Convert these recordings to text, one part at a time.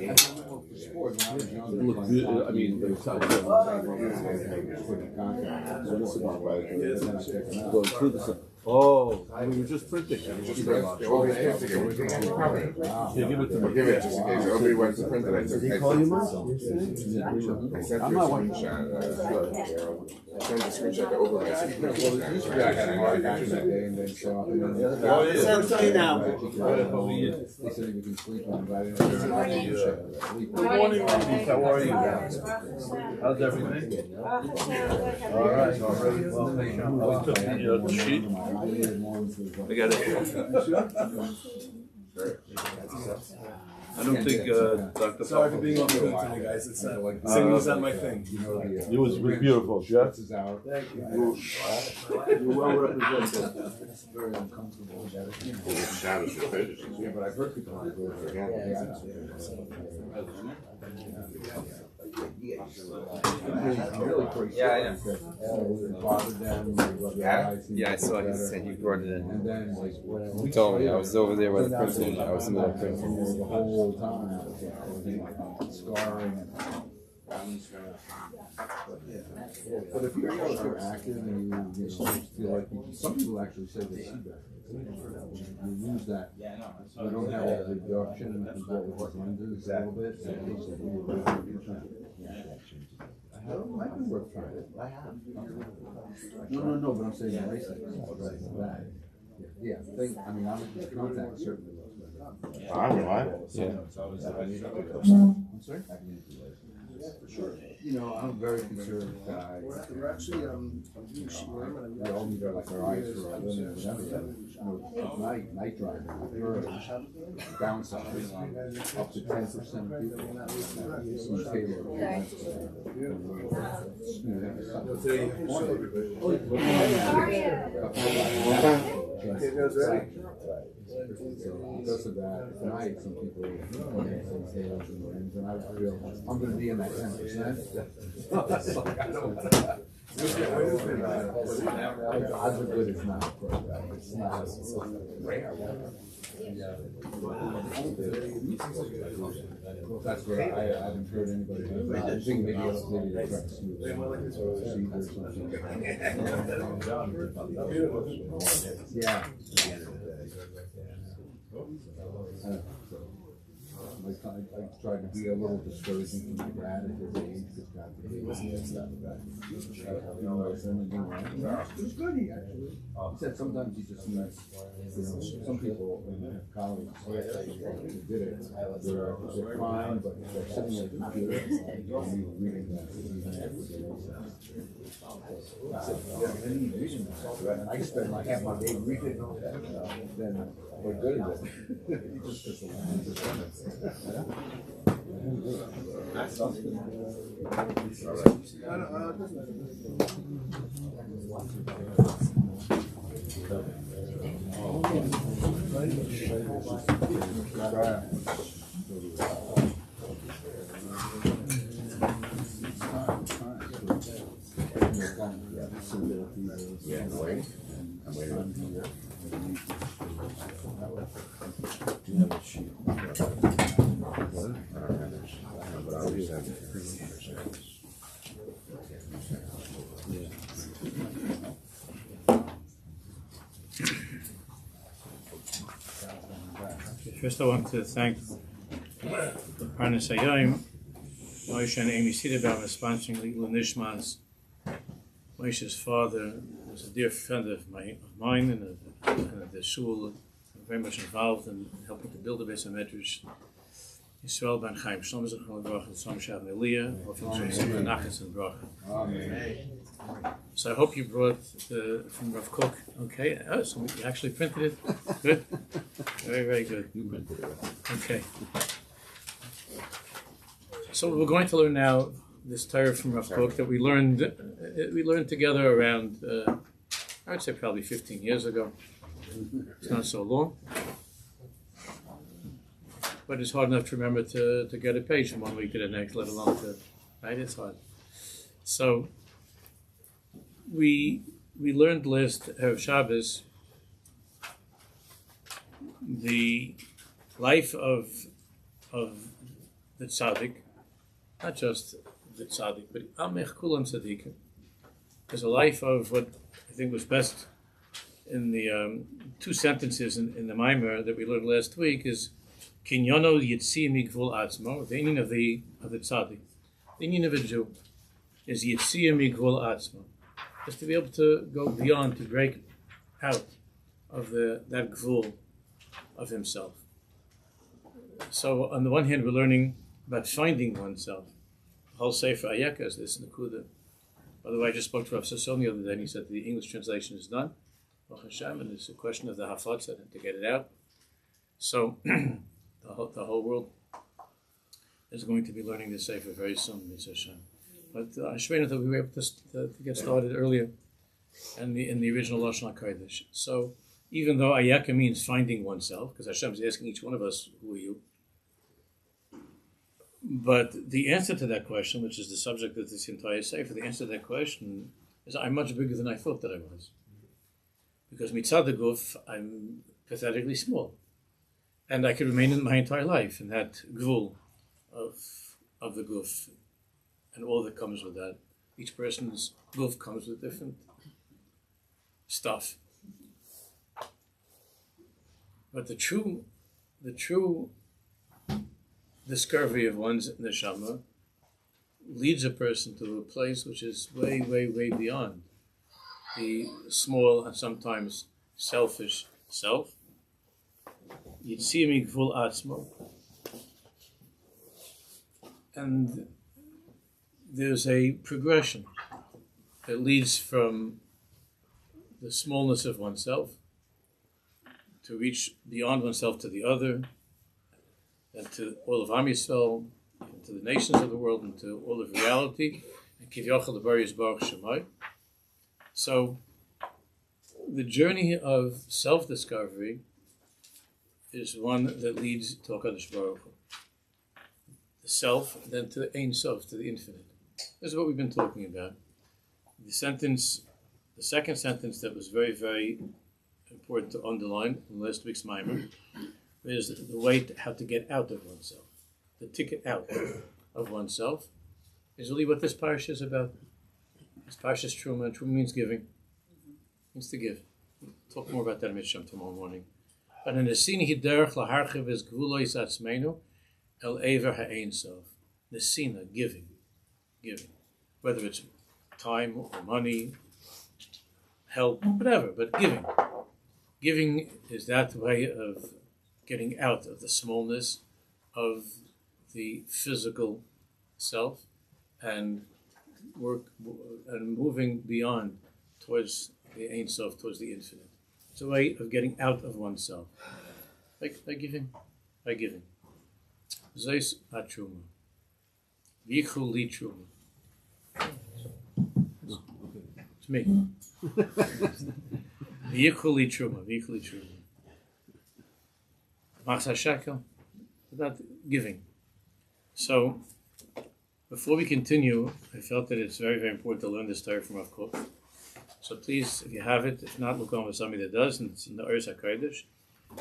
I mean, going through the. Oh, we were just printing. Here, give it to me. Give it just in case everybody wants to print it. Did he call you, Mom? I sent you a screenshot. I sent a screenshot to Overman. I had a hard action that day and then show up. I'll tell you now. They said we can sleep on, but I didn't Good morning, ladies. How are you? How's everything? All right. Well, we took the sheet. I got it. I don't think Dr. Sorry for being on the road today, guys. It's singing's not my thing. It was beautiful, Jeff. Thank you. You're well represented. It's very uncomfortable. Yeah, But I've heard people who go there. Yeah, I know. Yeah, Yeah, I saw he said you brought it in. and then like He told me I was over there with the printing. I was in the the printing. whole time, I was scarring and. But if you're active and you feel like some people actually say they see better. You lose that. You don't have that reduction and you get with the lenses a little bit. So it makes it really might be worth trying. No, but I'm saying the racing. Yeah, I mean, obviously contact certainly looks better. I'm reliable. Yeah. I'm sorry? You know, I'm a very conservative guy. We're actually, We all need our, like our eyes for our women and whatever. Night driving, downside, up to 10% of people in favor of because of that, tonight some people and I feel I'm going to be in that 10%. Odds are good, it's not. It's not. That's where I haven't heard anybody. I think maybe they're trying to smooth it or something. Yeah. I tried to be a little discouraging from my dad at his age. He wasn't against that. It was good, he actually. He said sometimes he just needs, some people, colleagues, who did it, they're fine, but they're sitting at the computer and reading that. I spend like half my day reading all that, then we're good at it. Yeah, I'm waiting. Do you have a sheet? But I always have First, I want to thank the Parnas Hayom, Moshe and Amy Siderbaum for sponsoring Legal Nishmas. Moshe's father was a dear friend of mine and the shul, very much involved in helping to build the Beis HaMedrash. Yisrael ben Chaim Shlomo Zechron Levrach and Sam Shav Nelia, Nachas and Bracha. So I hope you brought from Rav Kook. Okay, so you actually printed it. Good, very, very good. You printed it. Okay. So we're going to learn now this Torah from Rav Kook that we learned together around I would say probably 15 years ago. It's not so long, but it's hard enough to remember to get a page from one week to the next, let alone right? It's hard. So we learned last Erev Shabbos the life of the tzaddik, not just the tzaddik, but amech kulam tzaddikim, is a life of what I think was best in the two sentences in the Maimer that we learned last week is kinyono yitzia migvul atzmo, the meaning of the tzaddik, the meaning of a Jew is yitzia migvul atzmo, is to be able to go beyond, to break out of that gvul of himself. So on the one hand, we're learning about finding oneself. The whole Sefer Ayeka is this Nakuda. By the way, I just spoke to Rav Sasson the other day, and he said the English translation is done. Baruch Hashem, and it's a question of the Haflatzah to get it out. So the whole world is going to be learning this Sefer very soon, Mitzvah Hashem. But Ashreinu that we were able to get started earlier in the original Lashon HaKodesh. So even though Ayeka means finding oneself, because Hashem is asking each one of us, who are you? But the answer to that question, which is the subject of this entire Sefer, the answer to that question is I'm much bigger than I thought that I was. Because mitzad the guf, I'm pathetically small. And I could remain in my entire life in that gvul of the guf and all that comes with that. Each person's guf comes with different stuff. But the true discovery of one's neshama leads a person to a place which is way, way, way beyond the small and sometimes selfish self. Yitzia migvul atzmo. And there's a progression that leads from the smallness of oneself to reach beyond oneself to the other, and to all of Am Yisrael, and to the nations of the world, and to all of reality, and Kivyochel the Baruch Shemai. So, the journey of self-discovery is one that leads to HaKadosh Baruch Hu. The self, then to the Ein Sof, to the infinite. This is what we've been talking about. The second sentence that was very, very important to underline in last week's Maimer is the way how to get out of oneself. The ticket out of oneself is really what this parsha is about. This parsha is Truma, and Truma means giving. It means to give. We'll talk more about that in Mitzvah tomorrow morning. But in the Nesina hiderach laharchiv is gvulois atzmeinu el ever ha'ein sof. Nesina, giving. Whether it's time or money, help, whatever, but giving. Giving is that way of getting out of the smallness of the physical self and moving beyond towards the Ein Sof, towards the infinite. It's a way of getting out of oneself. By giving. Zeis ha-truma. V'yichu li truma. It's me. V'yichu li truma. Machzah shekel, about giving. So, before we continue, I felt that it's very, very important to learn this story from Rav Kook. So please, if you have it, if not, look on with somebody that does, and it's in the Oris HaKodesh,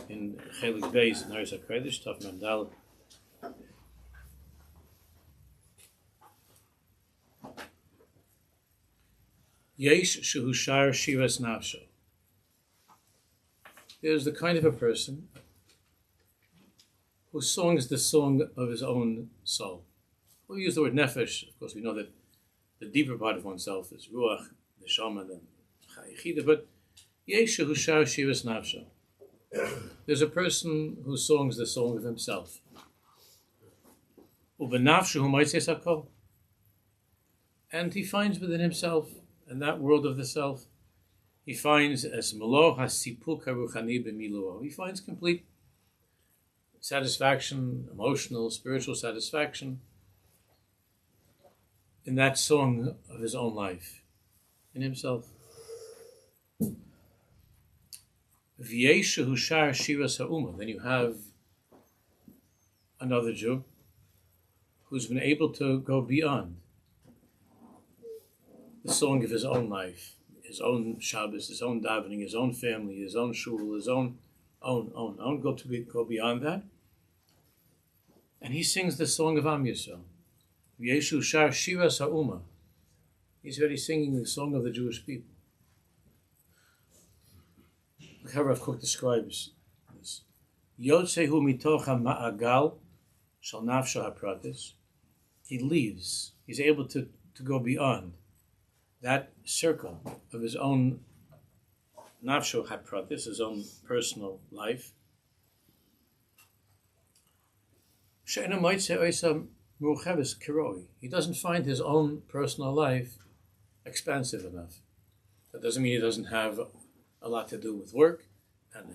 in Chelik Beis, in the Oris HaKodesh, Tav Mandal. Yesh shehu shar shivas nafsho. There's the kind of a person whose song is the song of his own soul. We'll use the word nefesh. Of course, we know that the deeper part of oneself is ruach, neshama, and chayichida. But yeshu shar shivas nafsho. There's a person whose song is the song of himself. Ubenafshu humaytzes hakol. And he finds within himself, in that world of the self, he finds as melo hasipuk haruchani b'miluo. He finds complete satisfaction, emotional, spiritual satisfaction in that song of his own life, in himself. V'yeshu shar shiras ha'uma. Then you have another Jew who's been able to go beyond the song of his own life, his own Shabbos, his own davening, his own family, his own shul, his own, go beyond that. And he sings the song of Am Yisrael. Yeshu Shar Shiras HaUma. He's already singing the song of the Jewish people. Look how Rav Kook describes this. Yotzehu mitoch ha'ma'agal shal nafsho hapratis. He leaves. He's able to go beyond that circle of his own nafsho hapratis, his own personal life. She'ena moitze oisa mucheves kiroi. He doesn't find his own personal life expansive enough. That doesn't mean he doesn't have a lot to do with work, and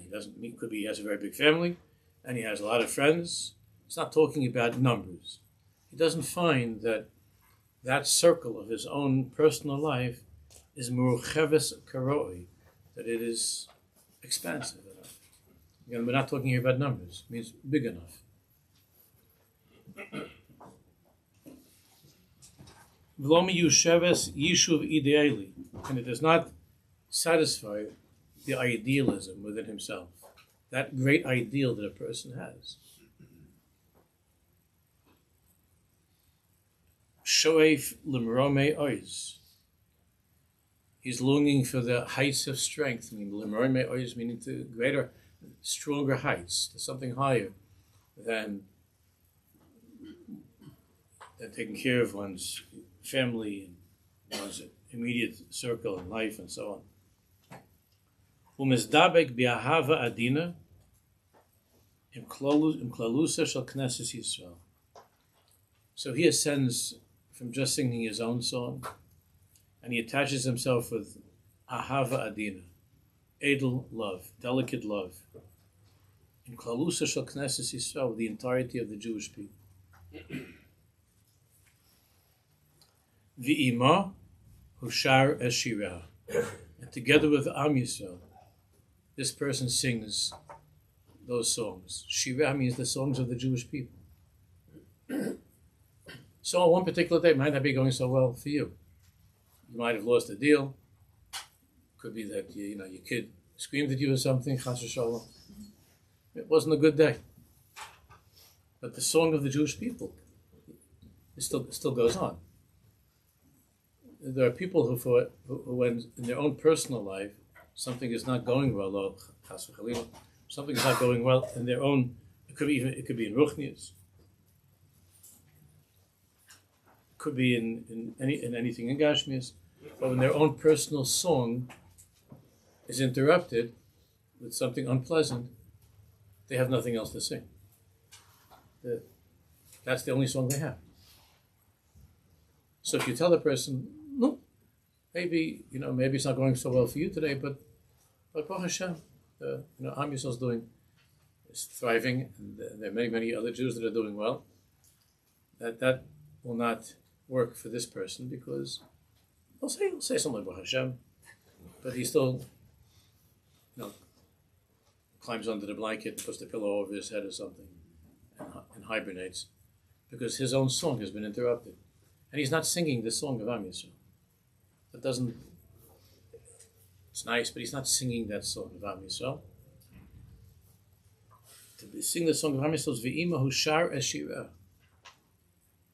could be he has a very big family, and he has a lot of friends. It's not talking about numbers. He doesn't find that circle of his own personal life is mucheves kiroi, that it is expansive enough. Again, we're not talking here about numbers. It means big enough. V'lo miyusheves yishuv ideali, and it does not satisfy the idealism within himself, that great ideal that a person has. Shoef limrome ois. He's longing for the heights of strength. I mean, limrome ois meaning to greater, stronger heights, to something higher than taking care of one's family and one's immediate circle in life and so on. Umezdabek bi'ahava adina im klalusa shel knesses Yisrael. So he ascends from just singing his own song, and he attaches himself with ahava adina, edel love, delicate love, in klalusa shel knesses Yisrael, with the entirety of the Jewish people. V'ima hushar eshira, and together with Am Yisrael, this person sings those songs. Shira means the songs of the Jewish people. So on one particular day, it might not be going so well for you. You might have lost a deal. Could be that your kid screamed at you or something. Chas v'shalom. It wasn't a good day. But the song of the Jewish people, it still goes on. There are people who when in their own personal life something is not going well, or chas v'chalila, something is not going well in their own. It could be in ruchnius. Could be in anything in Gashmias, but when their own personal song is interrupted with something unpleasant, they have nothing else to sing. That's the only song they have. So if you tell the person, no, maybe it's not going so well for you today, but Baruch Hashem, Am Yisrael is thriving, and there are many other Jews that are doing well. That will not work for this person, because he'll say something about Hashem, but he still climbs under the blanket and puts the pillow over his head or something and hibernates, because his own song has been interrupted, and he's not singing the song of Am Yisrael. It's nice, but he's not singing that song of Am Yisrael. To sing the song of Am Yisrael is V'ima hushar eshira,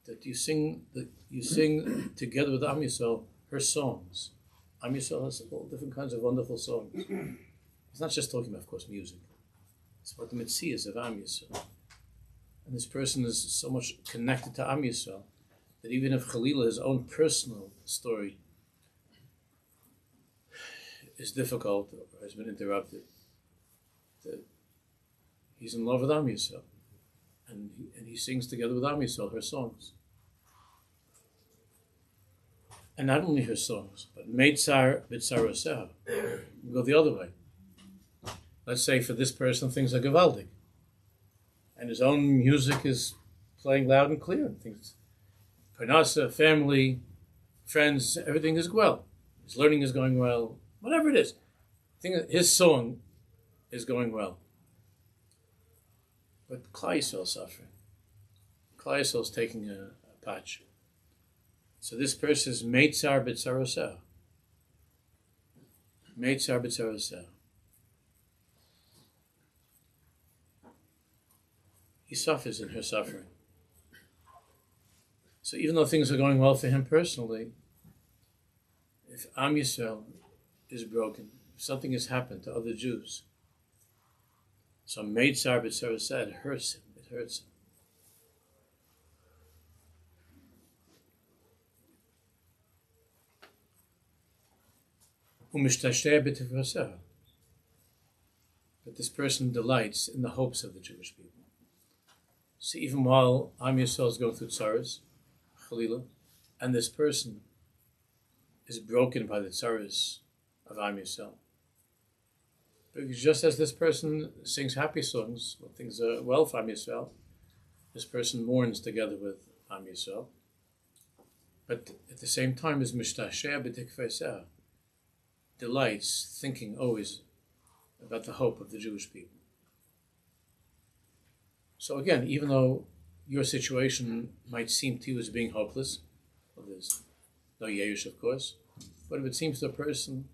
that you sing together with Am Yisrael her songs. Am Yisrael has all different kinds of wonderful songs. It's not just talking about, of course, music. It's about the mitzias of Am Yisrael. And this person is so much connected to Am Yisrael that even if Chalila, his own personal story, is difficult or has been interrupted, that he's in love with Am Yisrael. And he sings together with Am Yisrael her songs. And not only her songs, but Meitzar B'Tzaroseha. Go the other way. Let's say for this person things are gewaldig, and his own music is playing loud and clear, and things, parnasa, family, friends, everything is well. His learning is going well, whatever it is. His song is going well. But Klal Yisrael is suffering. Klal Yisrael is taking a patch. So this person is Meitzar B'Tzaroseha. Meitzar B'Tzaroseha. He suffers in her suffering. So even though things are going well for him personally, if Am Yisrael is broken, if something has happened to other Jews, some maid Sarah said, it hurts him. It hurts him. But this person delights in the hopes of the Jewish people. See, even while Am Yisrael is going through tsaras, Chalila, and this person is broken by the tsaras of Am Yisrael. Because just as this person sings happy songs when things are well for Am Yisrael, this person mourns together with Am Yisrael. But at the same time, is mishtasheh b'tikvaseh, delights, thinking always about the hope of the Jewish people. So again, even though your situation might seem to you as being hopeless, well, there's no Yerush, of course, but if it seems to a person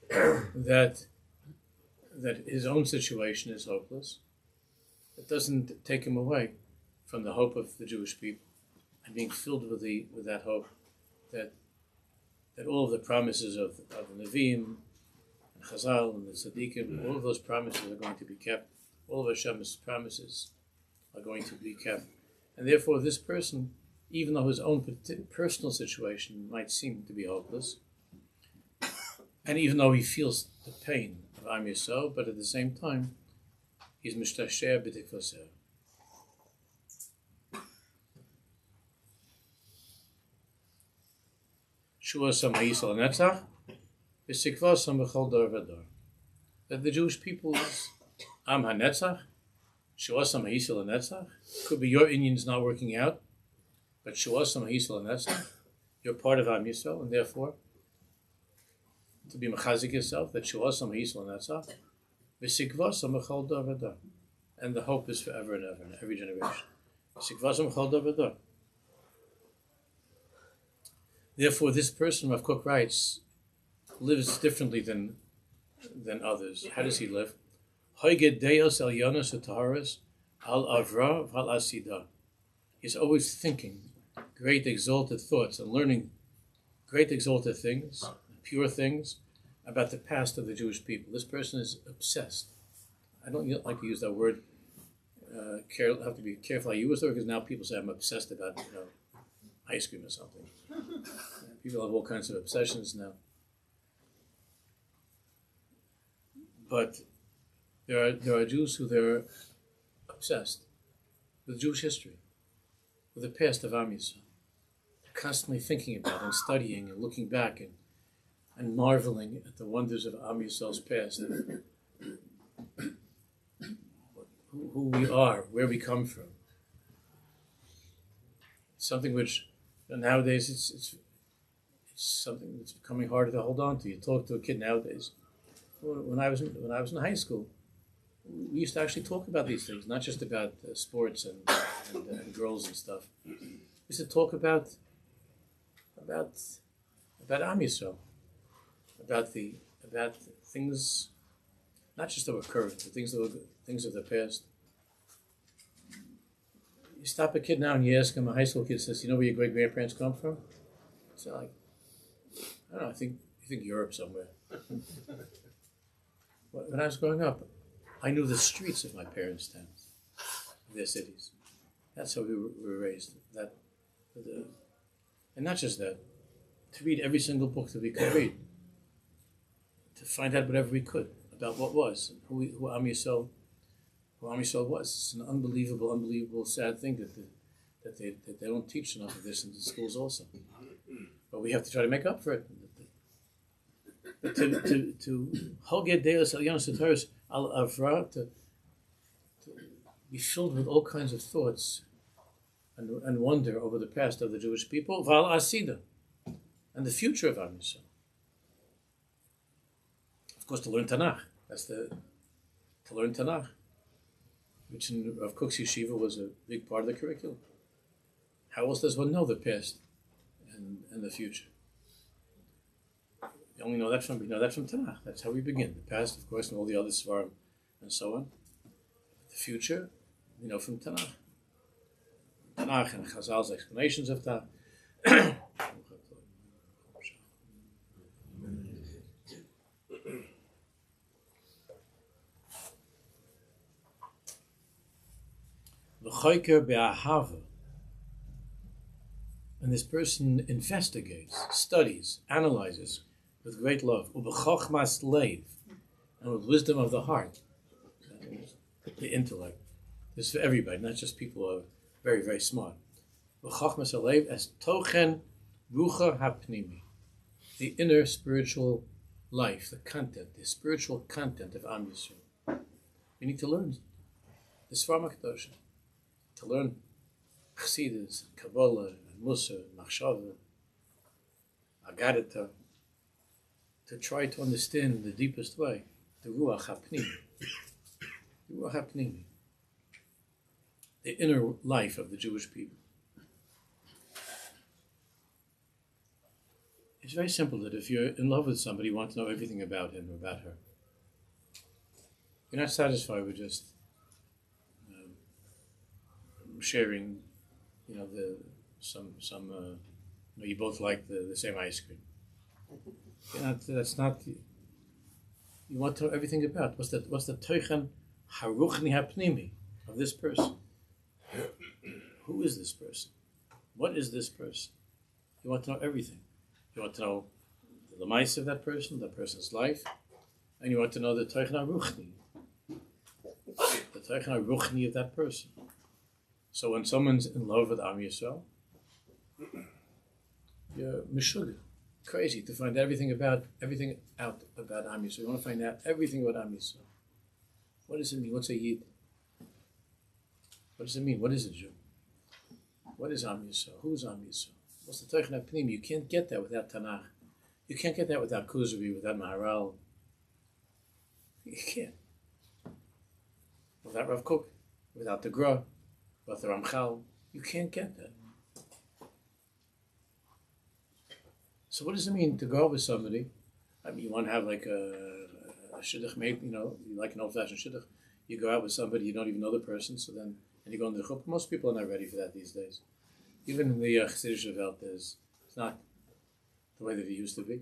that his own situation is hopeless, it doesn't take him away from the hope of the Jewish people and being filled with that hope that all of the promises of the Nevi'im and Chazal and the Tzaddikim, all of those promises are going to be kept. All of Hashem's promises are going to be kept. And therefore this person, even though his own personal situation might seem to be hopeless, and even though he feels the pain of Am Yisrael, but at the same time, he's mishtasheh b'tikvaseh. That the Jewish people's Am HaNetzach, Shuasam HaYisrael HaNetzach, could be your Indians not working out, but Shuasam HaYisrael HaNetzach, you're part of Am Yisrael, and therefore, to be mechazik yourself, that Shuasam HaYisrael HaNetzach, V'sikvasam B'chol Dor V'dor, and the hope is forever and ever, in every generation. V'sikvasam B'chol Dor V'dor. Therefore, this person, Rav Kook writes, lives differently than others. How does he live? He's always thinking great exalted thoughts and learning great exalted things, pure things, about the past of the Jewish people. This person is obsessed. I don't like to use that word. Have to be careful I use it, because now people say I'm obsessed about ice cream or something. People have all kinds of obsessions now. But there are Jews who they're obsessed with Jewish history, with the past of Am Yisrael. They're constantly thinking about and studying and looking back and marveling at the wonders of Am Yisrael's past, who we are, where we come from. Something which nowadays it's something that's becoming harder to hold on to. You talk to a kid nowadays. When I was in high school, we used to actually talk about these things, not just about sports and girls and stuff. We used to talk about Am Yisrael, about things, not just that were current, but things of the past. You stop a kid now and you ask him, a high school kid says, "You know where your great grandparents come from?" It's like, I don't know. I think Europe somewhere. When I was growing up, I knew the streets of my parents' towns, their cities. That's how we were raised. And not just that, to read every single book that we could read, to find out whatever we could about what was, who Am Yisrael was. It's an unbelievable, sad thing that they don't teach enough of this in the schools also. But we have to try to make up for it. But to Hoged Deus Elyonos Sataris Al Avra, to be filled with all kinds of thoughts and wonder over the past of the Jewish people, Val Asida, and the future of Am Yisrael. Of course, to learn Tanakh. To learn Tanakh, which in Rav Kook's yeshiva was a big part of the curriculum. How else does one know the past and the future? We know that from Tanakh. That's how we begin. The past, of course, and all the other Svarim and so on. The future, we know from Tanakh. Tanakh and Chazal's explanations of that. V'choiker be'ahava. And this person investigates, studies, analyzes with great love. U'b'chochmas leiv. And with wisdom of the heart. The intellect. This is for everybody, not just people who are very, very smart. V'chochmas leiv as tochen rucha hapnimi. The inner spiritual life, the content, the spiritual content of Am Yisrael. We need to learn the Svar HaKadosh. To learn Chassidus, Kabbalah, and Mussar, and Machshava, Agadata, to try to understand in the deepest way the Ruach HaPnimi. The Ruach HaPnimi. The inner life of the Jewish people. It's very simple that if you're in love with somebody, you want to know everything about him or about her. You're not satisfied with just sharing, you both like the same ice cream. That's not. You want to know everything about what's the tochen haruchni hapnimi of this person. Who is this person? What is this person? You want to know everything. You want to know the lemais of that person's life, and you want to know the tochen haruchni, the tochen haruchni of that person. So when someone's in love with Am Yisrael, you're mishuggah, crazy to find everything out about Am Yisrael. You want to find out everything about Am Yisrael. What does it mean? What's a Yid? What does it mean? What is a Jew? What is Am Yisrael? Who is Am Yisrael? What's the Tochen HaPnim? You can't get that without Tanakh. You can't get that without Kuzari, without Maharal. You can't. Without Rav Kook, without the Gra, without the Ramchal, you can't get that. So what does it mean to go out with somebody? I mean, you want to have like a shidduch mate, you like an old-fashioned shidduch. You go out with somebody, you don't even know the person, so then, and you go into the chuppah. Most people are not ready for that these days. Even in the Chassidish Welt, it's not the way that it used to be.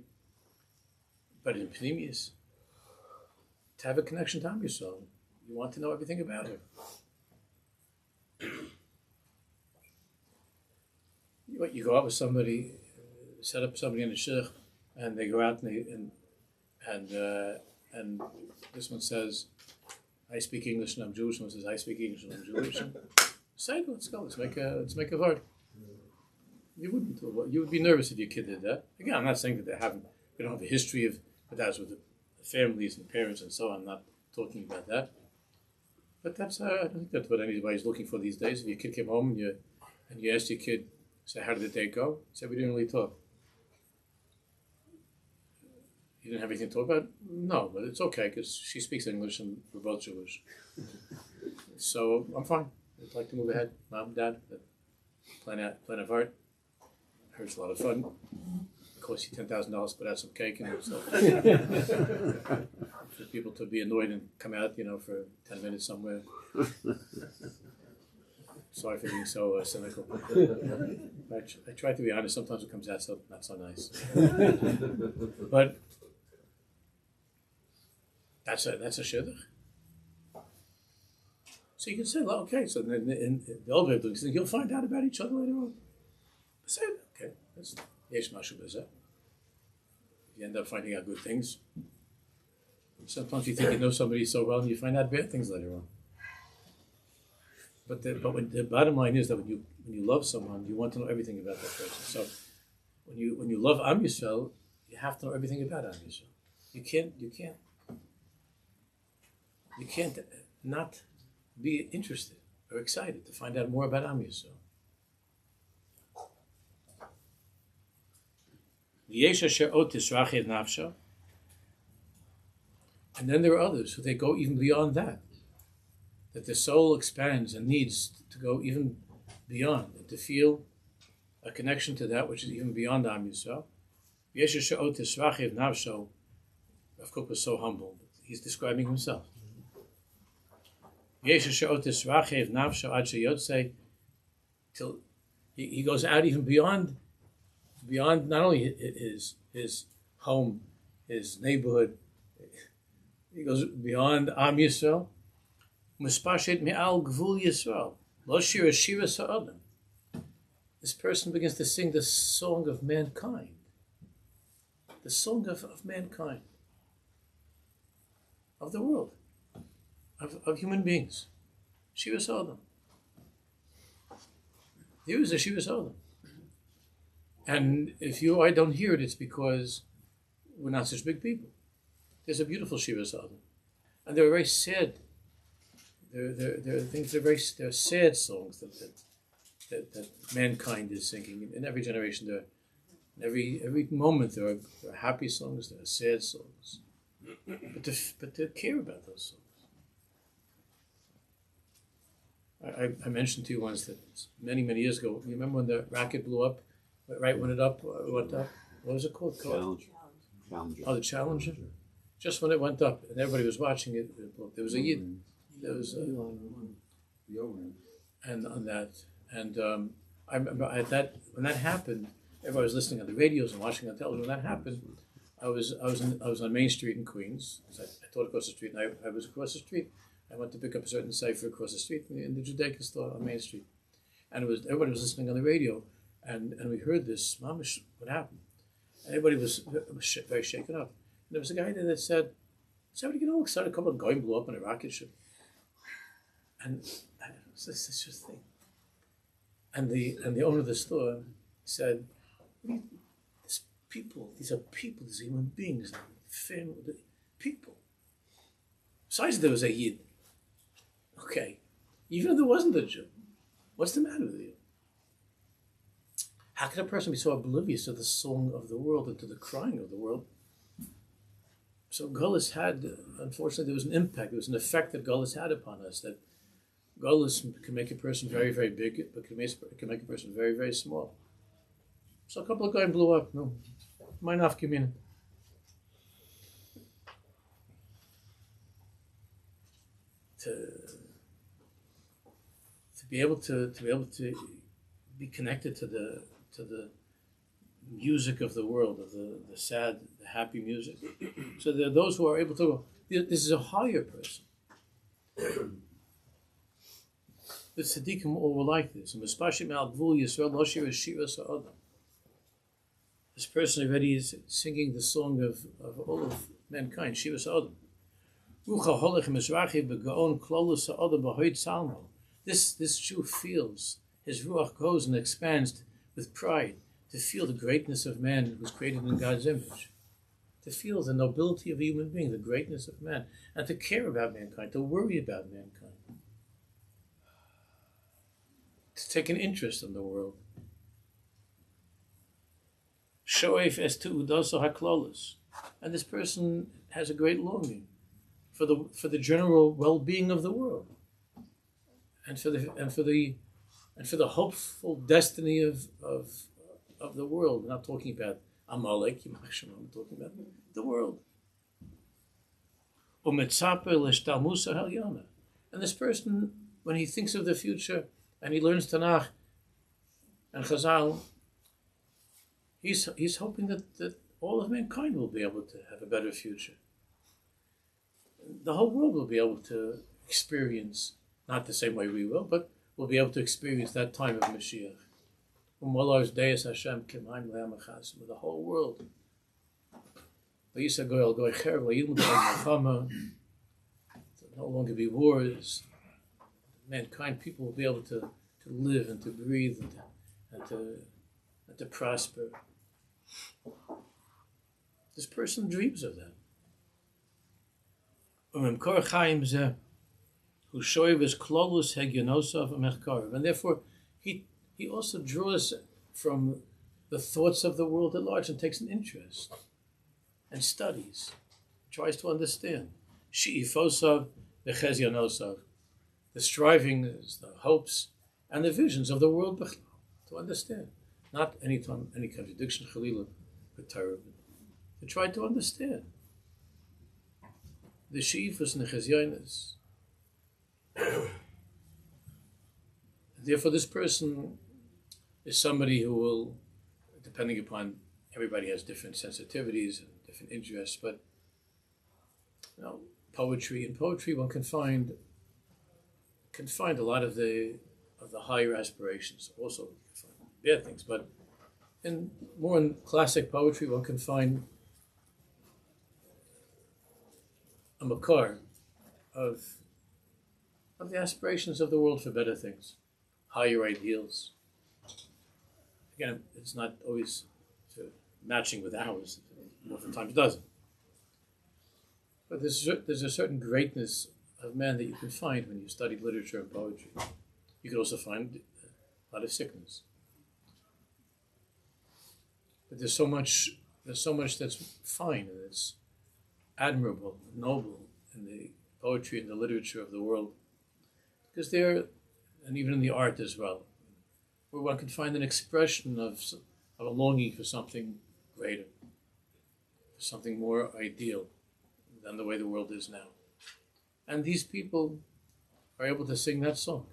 But in Pneumius, to have a connection to Am Yisrael, you want to know everything about her. You go out with somebody, set up somebody in a shidduch, and they go out and this one says, I speak English and I'm Jewish. One says, I speak English and I'm Jewish. And say, let's go. Let's make a vote. You would be nervous if your kid did that. Again, I'm not saying that we don't have a history of that with the families and parents and so on. I'm not talking about that. But I don't think that's what anybody's looking for these days. If your kid came home and you asked your kid, say, how did the day go? Say, we didn't really talk. You didn't have anything to talk about? No, but it's okay because she speaks English and we're both Jewish. So I'm fine. I'd like to move ahead. Mom, Dad, plan of art. I heard it's a lot of fun. It costs you $10,000 to put out some cake and stuff. For people to be annoyed and come out, for 10 minutes somewhere. Sorry for being so cynical. I try to be honest. Sometimes it comes out not so nice. But that's a shidduch. So you can say, well, okay. So then in the elevator, you'll find out about each other later on. I said, okay, that's yesh mashu b'zeh. You end up finding out good things. Sometimes you think you know somebody so well, and you find out bad things later on. But the bottom line is that when you love someone, you want to know everything about that person. So when you love Am Yisrael, you have to know everything about Am Yisrael. You can't not be interested or excited to find out more about Am Yisrael. And then there are others who they go even beyond that. That the soul expands and needs to go even beyond, and to feel a connection to that which is even beyond Am Yisrael. Rav Kook was so humble. He's describing himself. till he goes out even beyond not only his home, his neighborhood. He goes beyond Am Yisrael. Muspashet me'al gvul Yisrael. Lo shira shira sa'adam. This person begins to sing the song of mankind. The song of mankind. Of the world. Of human beings. Shira sa'adam. Here is a shira sa'adam. And if you or I don't hear it, it's because we're not such big people. There's a beautiful Shira Sadam. And they're very sad. There are things, they're sad songs that mankind is singing. In every generation, in every moment, there are happy songs, there are sad songs. But to care about those songs. I mentioned to you once that many years ago, you remember when the rocket blew up? Right when it went up? What was it called? Challenger. Oh, the Challenger? Just when it went up and everybody was watching it, there was a Yid. There was and on that. And I remember when that happened, everybody was listening on the radios and watching on television. When that happened, I was on Main Street in Queens. I taught across the street, and I was across the street. I went to pick up a certain cipher across the street in the Judaica store on Main Street. And everybody was listening on the radio. And we heard this, Mamish, what happened? Everybody was very shaken up. And there was a guy there that said, somebody get all excited, a couple of guys blew up in a rocket ship. And it's just a thing. And the owner of the store said, these are people, these are human beings, family, people. Besides, there was a Yid. Okay. Even if there wasn't a Jew, what's the matter with you? How can a person be so oblivious to the song of the world and to the crying of the world? So Gullus had, unfortunately, there was an impact, there was an effect that Gullus had upon us, that Gullus can make a person very, very big, but can make a person very, very small. So a couple of guys blew up, no, mein Afgemein. To be able to be connected to the music of the world, of the sad, the happy music. So there are those who are able to go, this is a higher person. The tzaddikim all were like this. This person already is singing the song of all of mankind, Shira Sa'adam. This Jew feels, his ruach goes and expands with pride, to feel the greatness of man who was created in God's image, to feel the nobility of a human being, the greatness of man, and to care about mankind, to worry about mankind, to take an interest in the world. Shoef es tu udoso haklolos, and this person has a great longing for the general well-being of the world, and for the hopeful destiny of the world. We're not talking about Amalek, I'm talking about the world. And this person, when he thinks of the future and he learns Tanakh and Chazal, he's hoping that all of mankind will be able to have a better future. The whole world will be able to experience, not the same way we will, but we'll be able to experience that time of Mashiach. With the whole world. There'll no longer be wars. Mankind, people will be able to live and to breathe and to prosper. This person dreams of that. And therefore, he also draws from the thoughts of the world at large and takes an interest and studies, tries to understand. The strivings, the hopes, and the visions of the world to understand. Not any contradiction, Chalila, but Torah, to try to understand. The she'ifas and the chezyonis. Therefore, this person is somebody who will, depending upon, everybody has different sensitivities and different interests, but poetry. In poetry, one can find a lot of the higher aspirations. Also, you can find bad things, but in classic poetry, one can find a makar of the aspirations of the world for better things, higher ideals. Again, it's not always matching with ours. Oftentimes it doesn't. But there's a certain greatness of man that you can find when you study literature and poetry. You can also find a lot of sickness. But there's so much that's fine and it's admirable, noble in the poetry and the literature of the world. Because there, and even in the art as well, where one can find an expression of a longing for something greater, for something more ideal than the way the world is now. And these people are able to sing that song.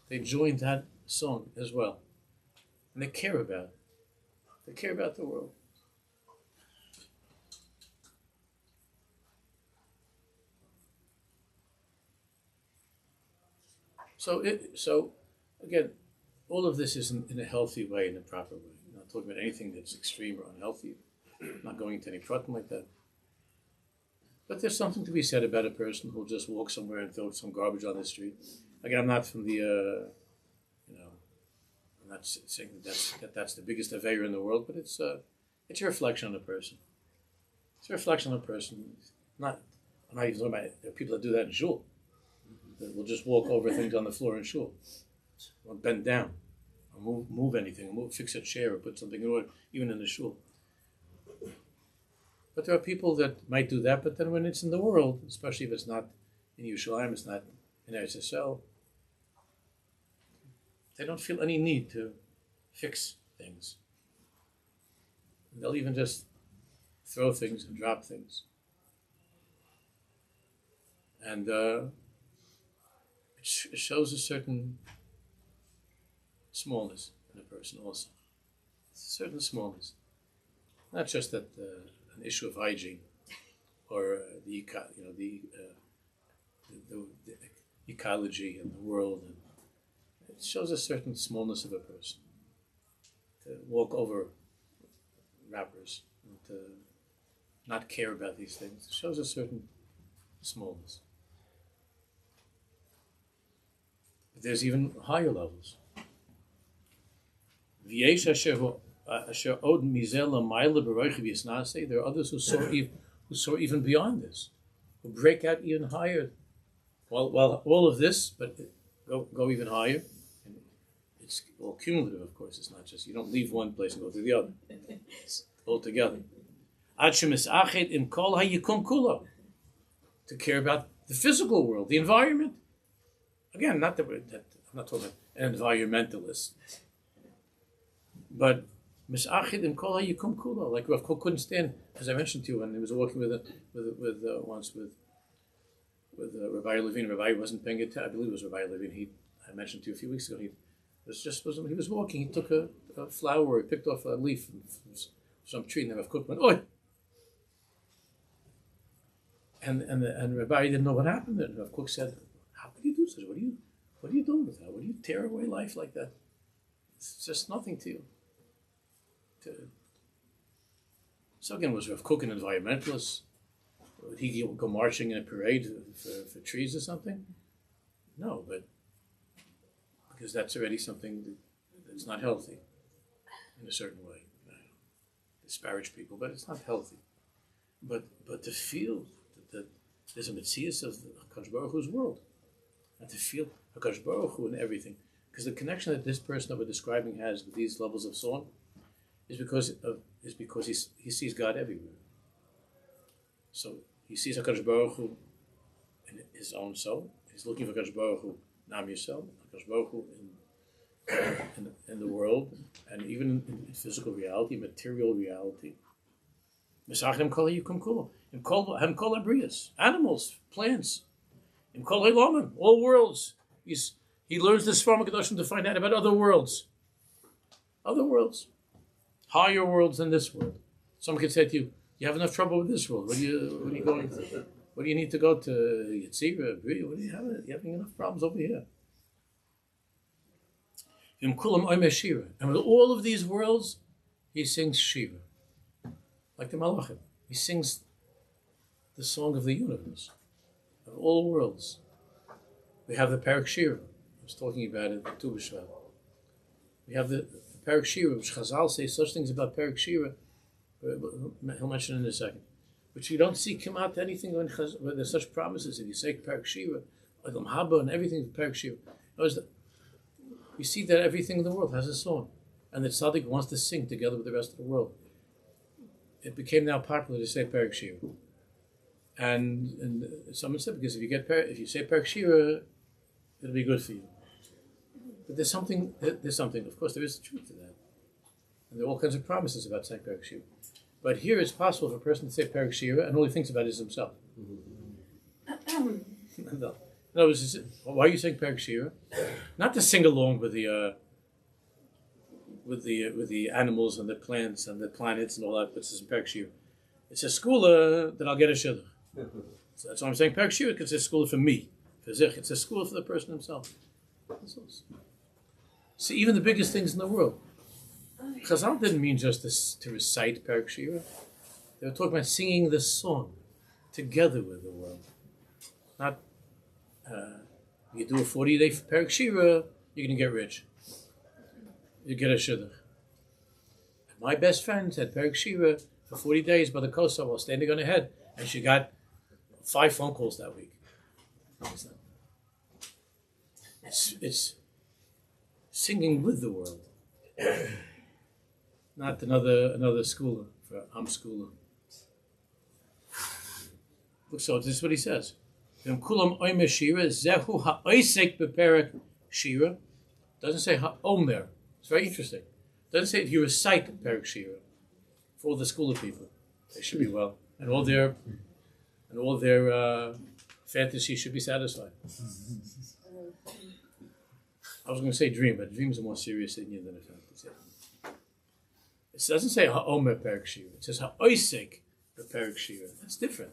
They join that song as well. And they care about it. They care about the world. So again, all of this is in a healthy way, in a proper way. I'm not talking about anything that's extreme or unhealthy. I'm not going into any pratim like that. But there's something to be said about a person who'll just walk somewhere and throw some garbage on the street. Again, I'm not from the, I'm not saying that's the biggest aveira in the world, but it's a reflection on a person. It's a reflection on a person. I'm not even talking about there are people that do that in shul. That will just walk over things on the floor in shul, or bend down, or move anything, or fix a chair, or put something in order, even in the shul. But there are people that might do that, but then when it's in the world, especially if it's not in Yerushalayim, it's not in Eretz Yisrael, they don't feel any need to fix things. They'll even just throw things and drop things. And it shows a certain smallness in a person also. It's a certain smallness. Not just that an issue of hygiene or the ecology and the world. And it shows a certain smallness of a person. To walk over wrappers and to not care about these things. It shows a certain smallness. But there's even higher levels. There are others who soar even beyond this, who break out even higher. While all of this, but go even higher. And it's all cumulative, of course. It's not just, you don't leave one place and go to the other. It's all together. To care about the physical world, the environment. Again, I'm not talking about an environmentalist. But misachid in kol hayikum kula, like Rav Kook couldn't stand, as I mentioned to you, when he was walking once with Rabbi Levine. Rabbi wasn't paying attention. I believe it was Rabbi Levine. I mentioned to you a few weeks ago. He was walking. He took a flower. He picked off a leaf from some tree, and then Rav Kook went, "Oi!" And Rabbi didn't know what happened. And Rav Kook said, "How could you do such? What are you doing with that? What do you tear away life like that? It's just nothing to you." So again, was Rav Kook an environmentalist? Would he go marching in a parade for trees or something? No, but because that's already something that's not healthy in a certain way. Disparage people, but it's not healthy. But to feel that there's a metzius of HaKadosh Baruch Hu's world, and to feel HaKadosh Baruch Hu in everything, because the connection that this person that we're describing has with these levels of song is because he sees God everywhere. So he sees HaKadosh Baruch Hu in his own soul. He's looking for HaKadosh Baruch Hu Nam Yisrael, HaKadosh Baruch Hu in the world, and even in physical reality, material reality. Misachim kol hayikum kulo. In kol abrius, animals, plants. In kol ha'ilamim, all worlds. He learns this from HaKadosh to find out about other worlds. Other worlds, higher worlds than this world. Someone could say to you, "You have enough trouble with this world. What are you going to? What do you need to go to Yitzira? What do you have? You're having enough problems over here." And with all of these worlds, he sings Shiva, like the Malachim. He sings the song of the universe, of all worlds. We have the Parak Shira. I was talking about it in Tu B'Shvat. We have the Parak Shira, which Chazal say such things about Parak Shira. He'll mention in a second. Which you don't see come out to anything when there's such promises. If you say Parak Shira, Adam Haba, and everything is Parak Shira. We see that everything in the world has a song, and the tzaddik wants to sing together with the rest of the world. It became now popular to say Parak Shira, and someone said because if you say Parak Shira, it'll be good for you. But there's something. Of course, there is truth to that, and there are all kinds of promises about saying Parak Shira. But here, it's possible for a person to say Parak Shira, and all he thinks about is himself. No. In other words, why are you saying Parak Shira? Not to sing along with the animals and the plants and the planets and all that, but it's Parak Shira. It's a skula that I'll get a shidduch. So that's why I'm saying Parak Shira, because it's a skula for me, for Zich. It's a skula for the person himself. See, even the biggest things in the world. Chazal didn't mean just to recite Parak Shira. They were talking about singing the song together with the world. Not, you do a 40-day Parak Shira, you're going to get rich. You get a shidduch. My best friend had Parak Shira for 40 days by the Kosa while standing on her head, and she got 5 phone calls that week. It's singing with the world. Not another schooler for schooler. Look, so this is what he says. Shira. Doesn't say ha'omer. It's very interesting. Doesn't say if you recite Parak Shira for all the schooler people. They should be well. And all their fantasies should be satisfied. I was going to say dream, but dreams are more serious than a fantasy. It doesn't say ha'omer Parak Shira. It says ha'oisek Parak Shira. That's different.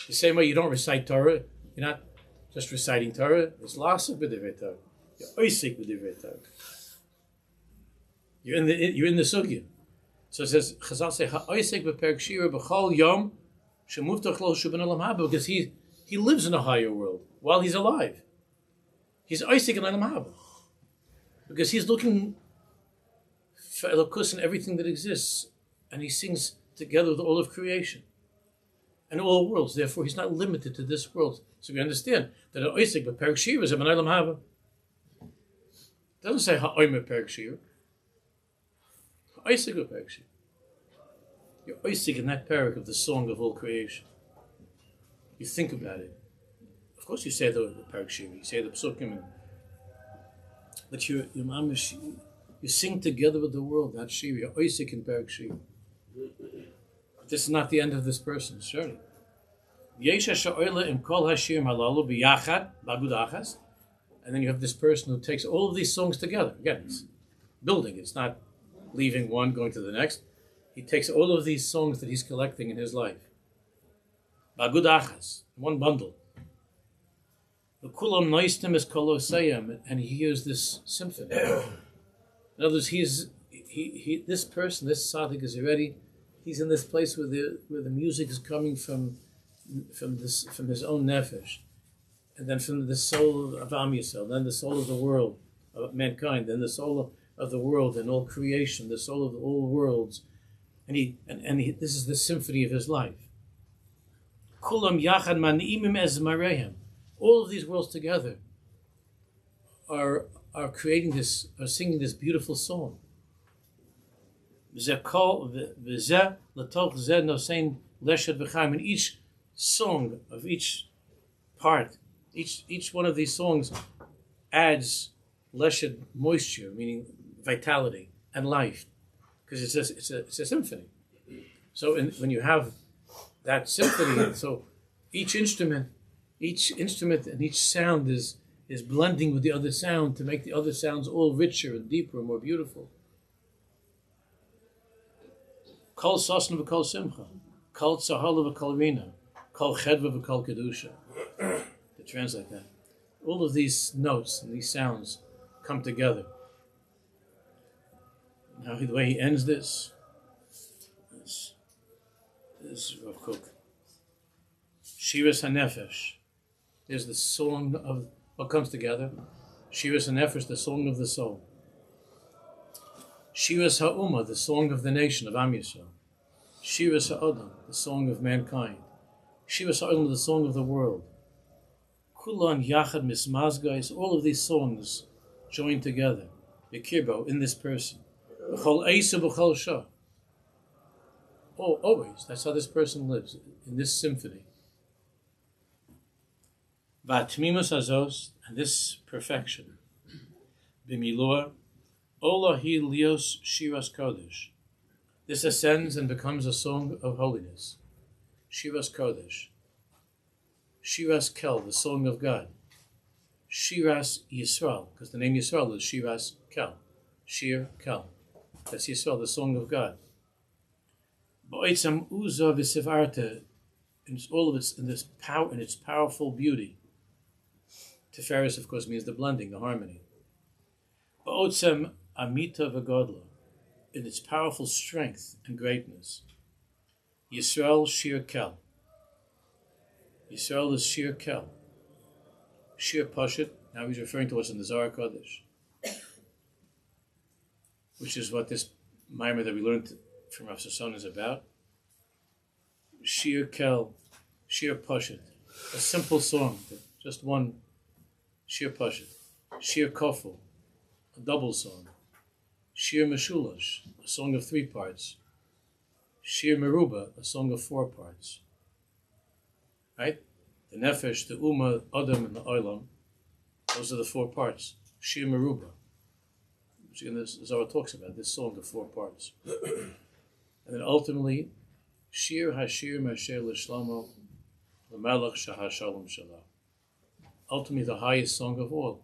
The same way you don't recite Torah, you're not just reciting Torah. It's lasik b'divrei Torah. You're oisik b'divrei Torah. You're in the sugya. So it says Chazal say ha'oisek b'Parak Shira b'chol yom shemuftach lo shuben olam haba, because he lives in a higher world while he's alive. He's oisik in olam haba because he's looking for Elokus in everything that exists, and he sings together with all of creation and all worlds. Therefore, he's not limited to this world. So we understand that oisik b'Parak Shira is a olam haba. It doesn't say ha'omer Parak Shira. Oisik b'Parak Shira. You're oisik in that parak of the song of all creation. You think about it. Of course, you say the Parak Shira. You say the psukim, but you sing together with the world. That Shira. You're oisik in Parak Shira. But this is not the end of this person, surely. And then you have this person who takes all of these songs together. Again, it's building. It's not leaving one, going to the next. He takes all of these songs that he's collecting in his life. Bagud achas, one bundle. The kulam noistim is kolosayim, and he hears this symphony. In other words, this person, this tzaddik is already, he's in this place where the music is coming from his own nefesh, and then from the soul of Am Yisrael, then the soul of the world, of mankind, then the soul of the world and all creation, the soul of all worlds, and this is the symphony of his life. Kulam yachad mani'imim ez marehem. All of these worlds together are creating this, are singing this beautiful song. And each song of each part, each one of these songs adds leshed moisture, meaning vitality and life, because it's a symphony. So when you have that symphony, so each instrument and each sound is is blending with the other sound to make the other sounds all richer and deeper and more beautiful. Kol sosna v'kol simcha, kol tzahala v'kol rina, kol chedva v'kol kedusha. To translate that, all of these notes and these sounds come together. Now the way he ends this is Rav Kook. Shiras HaNefesh is the song of what comes together. Shiras HaNefesh, the song of the soul. Shiras HaUmah, the song of the nation of Am Yisrael. Shiras HaAdam, the song of mankind. Shiras HaOlam, the song of the world. Kulan Yachad Mismazgais, all of these songs join together. B'kirbo, in this person. B'chol Eisa B'chol Shah. Oh, always, that's how this person lives, in this symphony. V'atmimus azos, and this perfection. B'milor, Ola hi lios shiras kodesh. This ascends and becomes a song of holiness. Shiras kodesh. Shiras kel, the song of God. Shiras Yisrael, because the name Yisrael is Shiras kel. Shir kel. That's Yisrael, the song of God. Ba'otzam uza v'sivarta, in all of its in this power and its powerful beauty. Tiferes, of course, means the blending, the harmony. Ba'otzam amita v'godla, in its powerful strength and greatness. Yisrael shir kel. Yisrael is shir kel. Shir pashit, now he's referring to what's in the Zohar Kodesh, which is what this mimer that we learned from Rav Sasson is about. Shir kel, shir pashit, a simple song, just one shir pashit. Shir kofel, a double song. Shir Meshulash, a song of 3 parts. Shir Meruba, a song of 4 parts. Right? The Nefesh, the Ummah, Adam, and the Olam, those are the 4 parts. Shir Meruba, which again, this Zohar talks about, this song of 4 parts. And then ultimately, Shir Hashir Masher L'Shlomo, L'Melech Shahashalom Shalah. Ultimately, the highest song of all,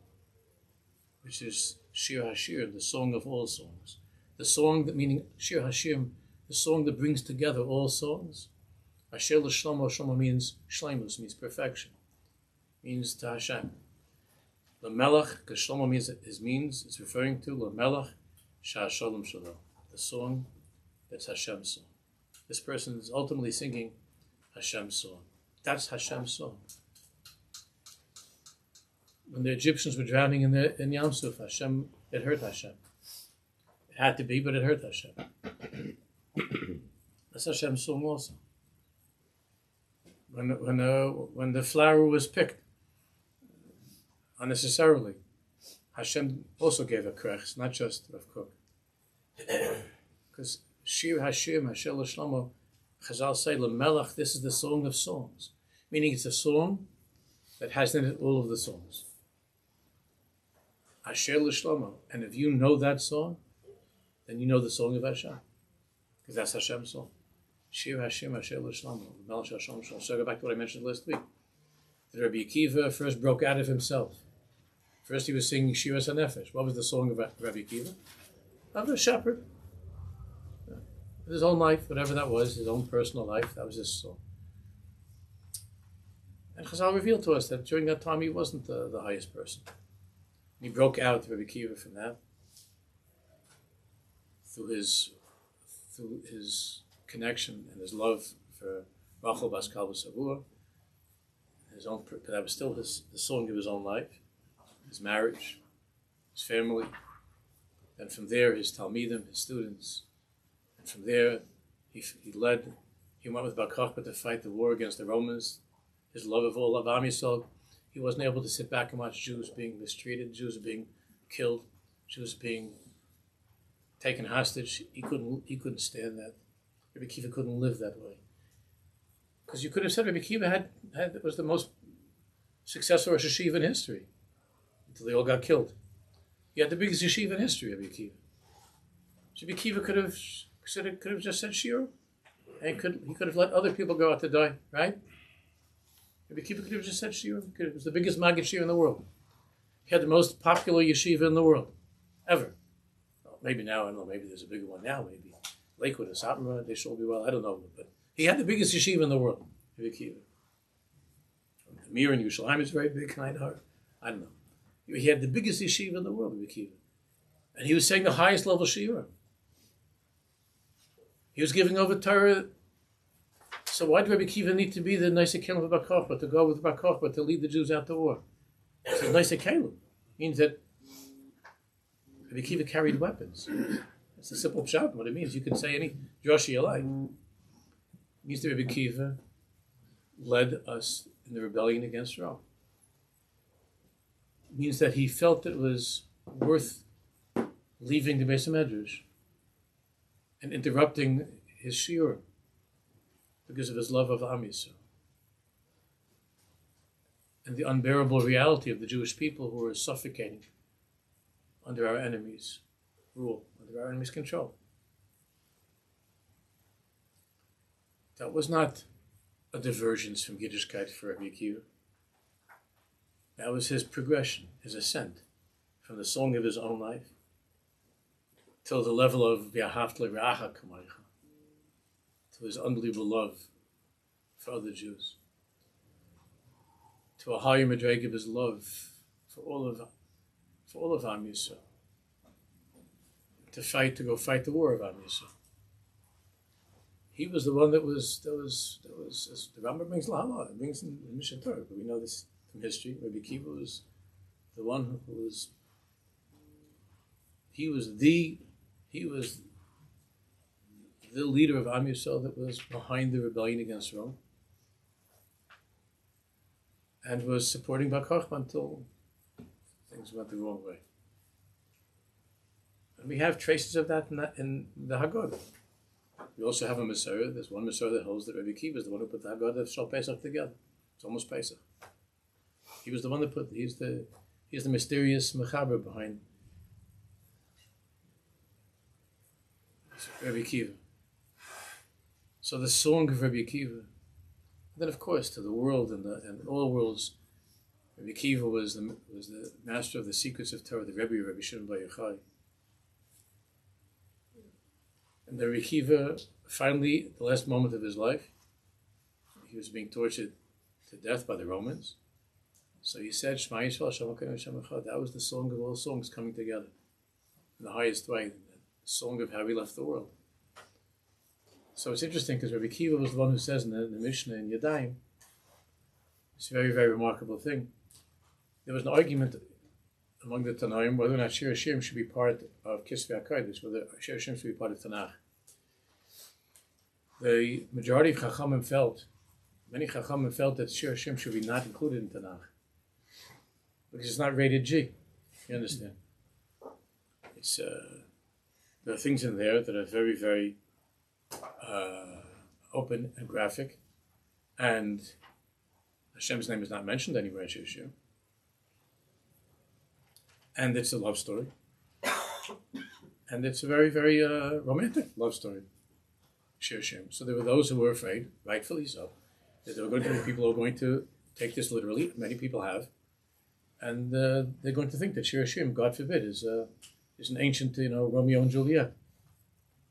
which is Shir Hashir, the song of all songs. The song that, meaning Shir Hashir, the song that brings together all songs. Asher l'shlomo, shlomo means shleimus, means perfection, means to Hashem. L'melech, because shlomo means it's referring to l'melech sha'ashalom shalom, the song that's Hashem's song. This person is ultimately singing Hashem's song. That's Hashem's song. When the Egyptians were drowning in Yam Suf, Hashem, it hurt Hashem. It had to be, but it hurt Hashem. That's Hashem's song also. When the flower was picked unnecessarily, Hashem also gave a krech, not just Rav Kook. Because Shir Hashir Masher L'Shlomo, Chazal say, L'Melech, this is the song of songs. Meaning it's a song that has in it all of the songs. Asher L'Shlomo. And if you know that song, then you know the song of Hashem. Because that's Hashem's song. Shir Hashir Masher L'Shlomo. Melech Hashem Shalom. So I go back to what I mentioned last week. That Rabbi Akiva first broke out of himself. First he was singing Shiras HaNefesh. What was the song of Rabbi Akiva? Of a shepherd. His own life, whatever that was, his own personal life, that was his song. And Chazal revealed to us that during that time he wasn't the highest person. And he broke out, Rabbi Akiva, from that through his connection and his love for Rachel Bas Kalba Savua. That was still the song of his own life, his marriage, his family. And from there, his Talmidim, his students. And from there, he went with Bar Kokhba to fight the war against the Romans. His love of all of Am Yisrael. He wasn't able to sit back and watch Jews being mistreated, Jews being killed, Jews being taken hostage. He couldn't stand that. Rabbi Akiva couldn't live that way. Because you could have said Rabbi Akiva was the most successful Rosh Yeshiva in history until they all got killed. He had the biggest yeshiva in history, Rabbi Akiva. So Rabbi Akiva could have just said Shira, and he could have let other people go out to die, right? Rabbi Akiva could have just said Shira. It was the biggest Maggid Shira in the world. He had the most popular yeshiva in the world, ever. Well, maybe now, I don't know, maybe there's a bigger one now, maybe Lakewood or Satmar, they should all be well, I don't know. But he had the biggest yeshiva in the world, Rabbi Akiva. The Mir in Yerushalayim is very big, I don't know. He had the biggest yeshiva in the world, Rabbi Akiva. And he was saying the highest level shiur. He was giving over Torah. So why did Rabbi Akiva need to be the Neisei Kelim of Bar Kochba, to go with Bar Kochba, to lead the Jews out to war? It's Neisei Kelim. Means that Rabbi Akiva carried weapons. It's a simple pshat. What it means, you can say any drasha you like. It means that Rabbi Akiva led us in the rebellion against Rome. It means that he felt it was worth leaving the Beis Medrash and interrupting his shiur because of his love of Am Yisrael and the unbearable reality of the Jewish people who were suffocating under our enemies' rule, under our enemies' control. That was not a divergence from Yiddishkeit for Rabbi Akiva. That was his progression, his ascent from the song of his own life till the level of V'ahavta l'reacha kamaycha, to his unbelievable love for other Jews, to a higher madrega of his love for all of Am Yisrael, to go fight the war of Am Yisrael. He was the one that was as the Rambam brings Lahala, it brings in Mishnah Torah, but we know this from history. Rabbi Akiva was the one who was. He was the leader of Am Yisrael that was behind the rebellion against Rome and was supporting Bar Kochba until things went the wrong way. And we have traces of that in the Haggadah. We also have a Masorah. There's one Masorah that holds that Rabbi Akiva is the one who put the Haggadah of Shal Pesach together. It's almost Pesach. He was the one that he's the mysterious mechaber behind Rabbi Akiva. So the song of Rabbi Akiva, then of course to the world and all worlds, Rabbi Akiva was the master of the secrets of Torah, the Rebbe of Rabbi Shimon Bar Yochai. And the Rabbi Akiva, finally, the last moment of his life, he was being tortured to death by the Romans. So he said, Shema Yisrael, Hashem Elokeinu, Hashem Echad. That was the song of all songs coming together in the highest way, the song of how he left the world. So it's interesting because Rabbi Akiva was the one who says in the Mishnah in Yadayim, it's a very, very remarkable thing. There was an argument among the Tanaim whether or not Shir Hashirim should be part of Kisvei HaKodesh, whether Shir Hashirim should be part of Tanakh. The majority of Chachamim many Chachamim felt that Shir Hashirim should be not included in Tanakh because it's not rated G. You understand? It's there are things in there that are very, very open and graphic, and Hashem's name is not mentioned anywhere in Shir Hashirim. And it's a love story. And it's a very, very romantic love story, Shir Hashirim. So there were those who were afraid, rightfully so, that there were going to be people who are going to take this literally. Many people have. And they're going to think that Shir Hashirim, God forbid, is an ancient, Romeo and Juliet.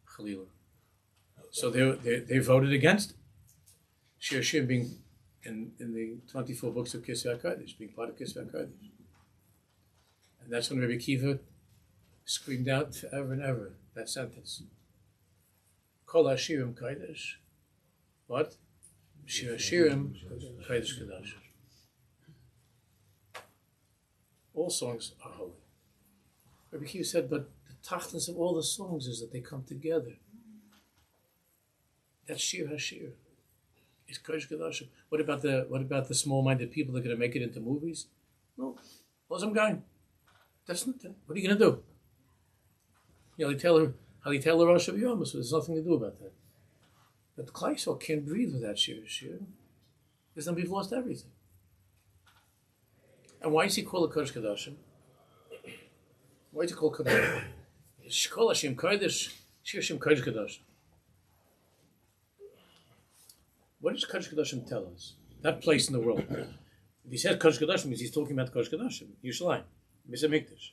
Chalila. So they voted against Shir Hashirim being in the 24 books of Kisvei HaKodesh, being part of Kisvei HaKodesh. And that's when Rabbi Akiva screamed out forever and ever that sentence. Kol Hashirim Kodesh. What? Shir Hashirim Kodesh Kodesh. All songs are holy. Rabbi Akiva said, but the tachlis of all the songs is that they come together. That's Shir Hashir. It's Kodesh Kodesh. What about the small-minded people that are going to make it into movies? No, Lozam Gain. That's not that. What are you going to do? How you tell the Rosh of Yom, so there's nothing to do about that. But the Klai Yisrael can't breathe without Shir Hashir. Because then we've lost everything. And why is he called a Kodesh Kodashim? Why is he called Kodesh? Kol Hashem Kodesh, Shir Hashem Kodesh Kodashim. What does Kodesh Kodashim tell us? That place in the world. If he says Kodesh Kodashim, means he's talking about Kodesh Kodashim, Yerushalayim. Beis Hamikdash.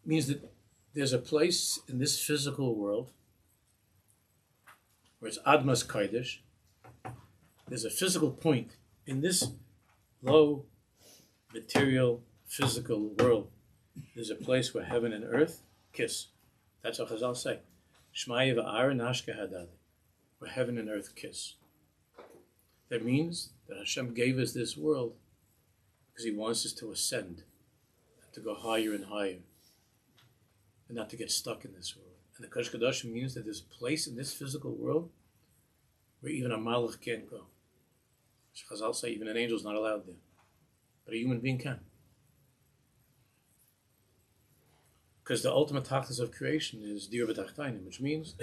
Means that there's a place in this physical world where it's Admas Kodesh. There's a physical point in this low material physical world. There's a place where heaven and earth kiss. That's what Chazal say. Shmaya v'ara nashka hadad. Where heaven and earth kiss. That means that Hashem gave us this world because He wants us to ascend, to go higher and higher, and not to get stuck in this world. And the Kodesh Kodashim means that there's a place in this physical world where even a malach can't go. Chazal say even an angel is not allowed there, but a human being can. Because the ultimate tachlis of creation is dir v'tachtainim, which means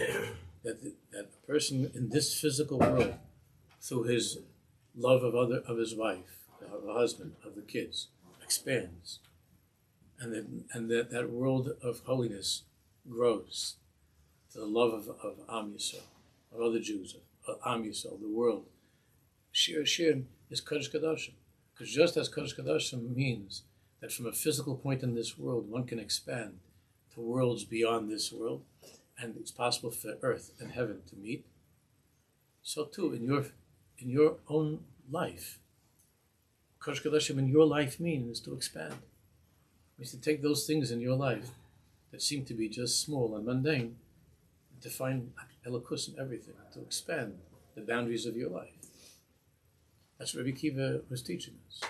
that a person in this physical world, through his love of his wife, of the husband, of the kids, expands, and that world of holiness grows to the love of Am Yisrael, of other Jews, of Am Yisrael, the world. Shir Hashem is Kodesh Kodashim, because just as Kodesh Kodashim means that from a physical point in this world one can expand to worlds beyond this world, and it's possible for earth and heaven to meet, so too in your own life, Kodesh Kodashim in your life means to expand. It means to take those things in your life that seem to be just small and mundane, and to find elokus in everything, to expand the boundaries of your life. That's what Rabbi Kiva was teaching us.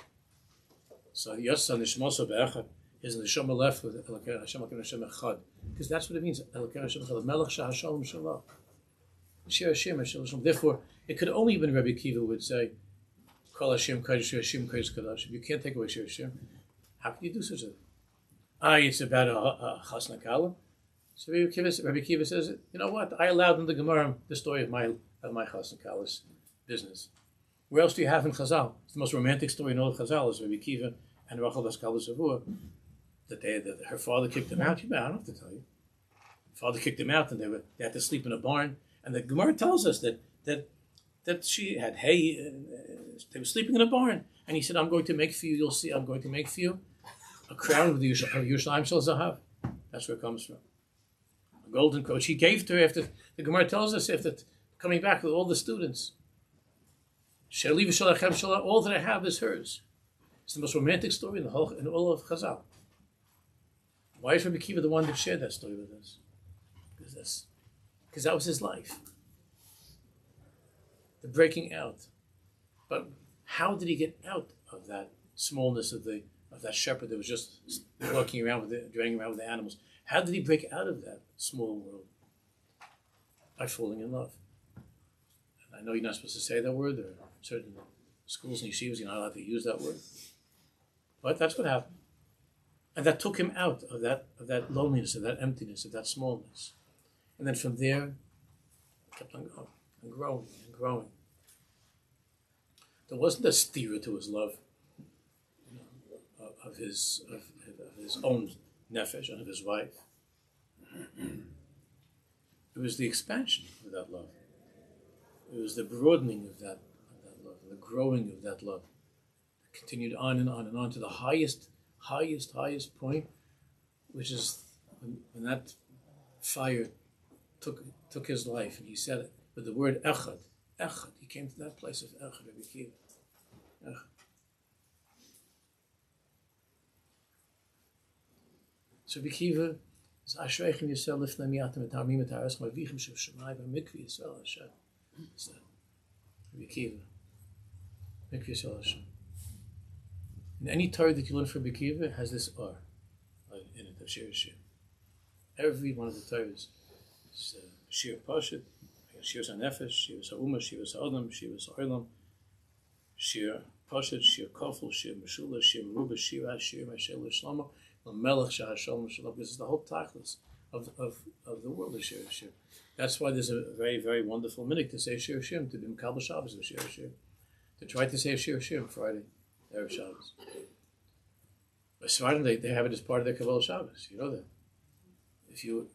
So Yotza Nishmoso Be'echad, his neshama left with Elokei Hashem Hashem Echad, because that's what it means. Elokei Hashem Echad, Melech Shahashalom Shalom. Shir Hashem Hashem Shalom. Therefore, it could only have been Rabbi Kiva would say, Kol Hashem Kodesh Hashem Kodesh Kodesh. You can't take away Shir Hashem. How can you do such a thing? It's about a Chasna Kala. So Rabbi Kiva says, you know what? I allowed in the Gemara the story of my Chasna Kala's business. Where else do you have in Chazal? It's the most romantic story in all of Chazal is Rabbi Kiva and Rachel Daskal Zavua, that her father kicked him out. I don't have to tell you. Father kicked him out, and they had to sleep in a barn. And the Gemara tells us that she had hay. They were sleeping in a barn, and he said, "I'm going to make for you. You'll see. I'm going to make for you a crown with the Yerushalayim Shel Zahav." That's where it comes from. A golden coat. She gave to her after the Gemara tells us after coming back with all the students. All that I have is hers. It's the most romantic story in all of Chazal. Why is Rabbi Kiva the one that shared that story with us? Because that was his life. The breaking out. But how did he get out of that smallness of that shepherd that was just walking around dragging around with the animals? How did he break out of that small world? By falling in love. And I know you're not supposed to say that word. There are certain schools and yeshivas, you're not allowed to use that word. But that's what happened. And that took him out of that loneliness, of that emptiness, of that smallness. And then from there, he kept on going and growing and growing. There wasn't a steer to his love of his own nefesh and of his wife. It was the expansion of that love. It was the broadening of that love, the growing of that love. It continued on and on and on to the highest point, which is when that fire took his life, and he said it with the word echad. He came to that place of echad, Rabbi Kiva. Echad. So Rabbi Kiva is Ashreichem Yisrael Lifnei Miatim Et Haramim Et Haaretz Ma'avichem Shel Shamayim V'Mikveh Yisrael Hashem. So Rabbi Kiva, Mikveh Yisrael Hashem. And any Torah that you learn from Rabbi Kiva has this R in it of Shir Shir. Every one of the Torahs is Shir Pashut, Shir HaNefesh, Shir HaUmah, Shir HaAdam, Shir HaOlam, Shir Pashut, Shir Kofel, Shir Meshula, Shir Meruba, Shir HaShir, Meshel Shlomo, Melech Shahashalom Shalom. This is the whole tachlis of the world of Shir Shir. That's why there's a very, very wonderful minute to say Shir Shir, to do Kabbalah Shabbos of Shir Shir, to try to say Shir Shir on Friday, Erev Shabbos. But Sfardim, they have it as part of their Kabbalah Shabbos. You know that. If you,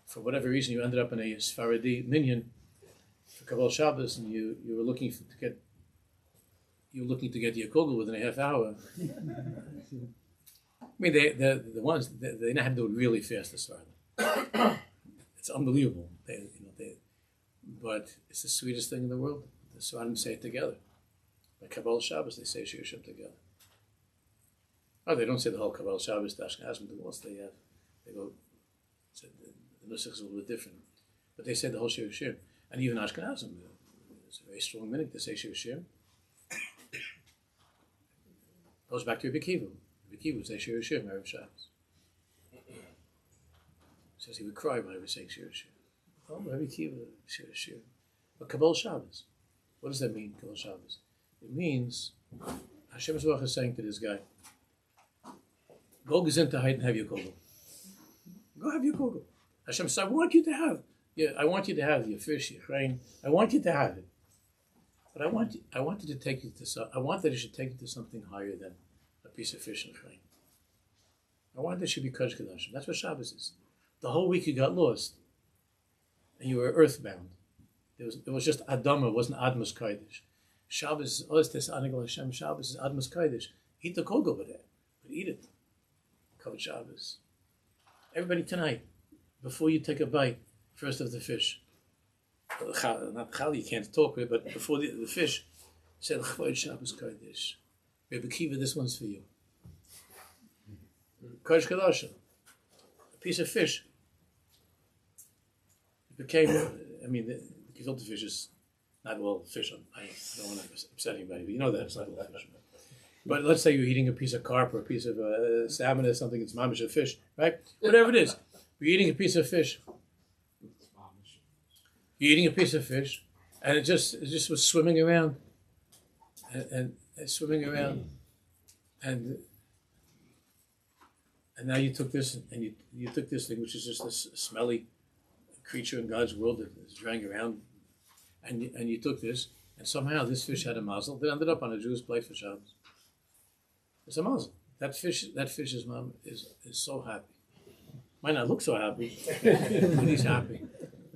for whatever reason, you ended up in a Sfaradi minyan for Kabbalah Shabbos, and you were looking to get you're looking to get to your kugel within a half hour. I mean, the ones they know how to do it really fast. This far, it's unbelievable. But it's the sweetest thing in the world. The Sfarim say it together. By Kabbalah Shabbos, they say Shir Hashem together. Oh, they don't say the whole Kabbalah Shabbos. The Ashkenazim do most. They go. The nusach is a little bit different, but they say the whole Shir Hashem, and even Ashkenazim. It's a very strong minute to say Shir Hashem. Goes back to Rav Kook. Rav Kook would say Shir Hashem Erev Shabbos. Says he would cry when I was saying Shir Hashem. Oh, Rav Kook, Shir Hashem. But Kabbalah Shabbos, what does that mean? Kabbalah Shabbos. It means Hashem is saying to this guy, go gesundheit and have your kugel. Go have your kugel. Hashem says, I want you to have your fish, your grain. I want you to have it. But I want it to take you to. I want that it should take you to something higher than a piece of fish and grain. I want that it should be Kodesh Kodashim. That's what Shabbos is. The whole week you got lost, and you were earthbound. It was just Adama, it wasn't Admas Kodesh. Shabbos is Anigal Hashem. Shabbos is Admas Kodesh. Eat the kugel with it, but eat it. Covered Shabbos. Everybody tonight, before you take a bite, first of the fish. Not chal, you can't talk with it, but before the fish, said Chvoid Shabbos Kodesh. Rebbe Kiva, this one's for you. Kodesh Kodashim. A piece of fish. It became, the gefilte fish is not all fish. I don't want to upset anybody, but you know that it's not all fish. But let's say you're eating a piece of carp or a piece of salmon or something, it's mamish of fish, right? Whatever it is. You're eating a piece of fish. You're eating a piece of fish, and it just was swimming around, and swimming around, and now you took this, and you took this thing, which is just this smelly creature in God's world that is driving around, and you took this, and somehow this fish had a mazel that ended up on a Jewish plate for Shabbos. It's a mazel. That fish's mom is so happy. Might not look so happy, but he's happy.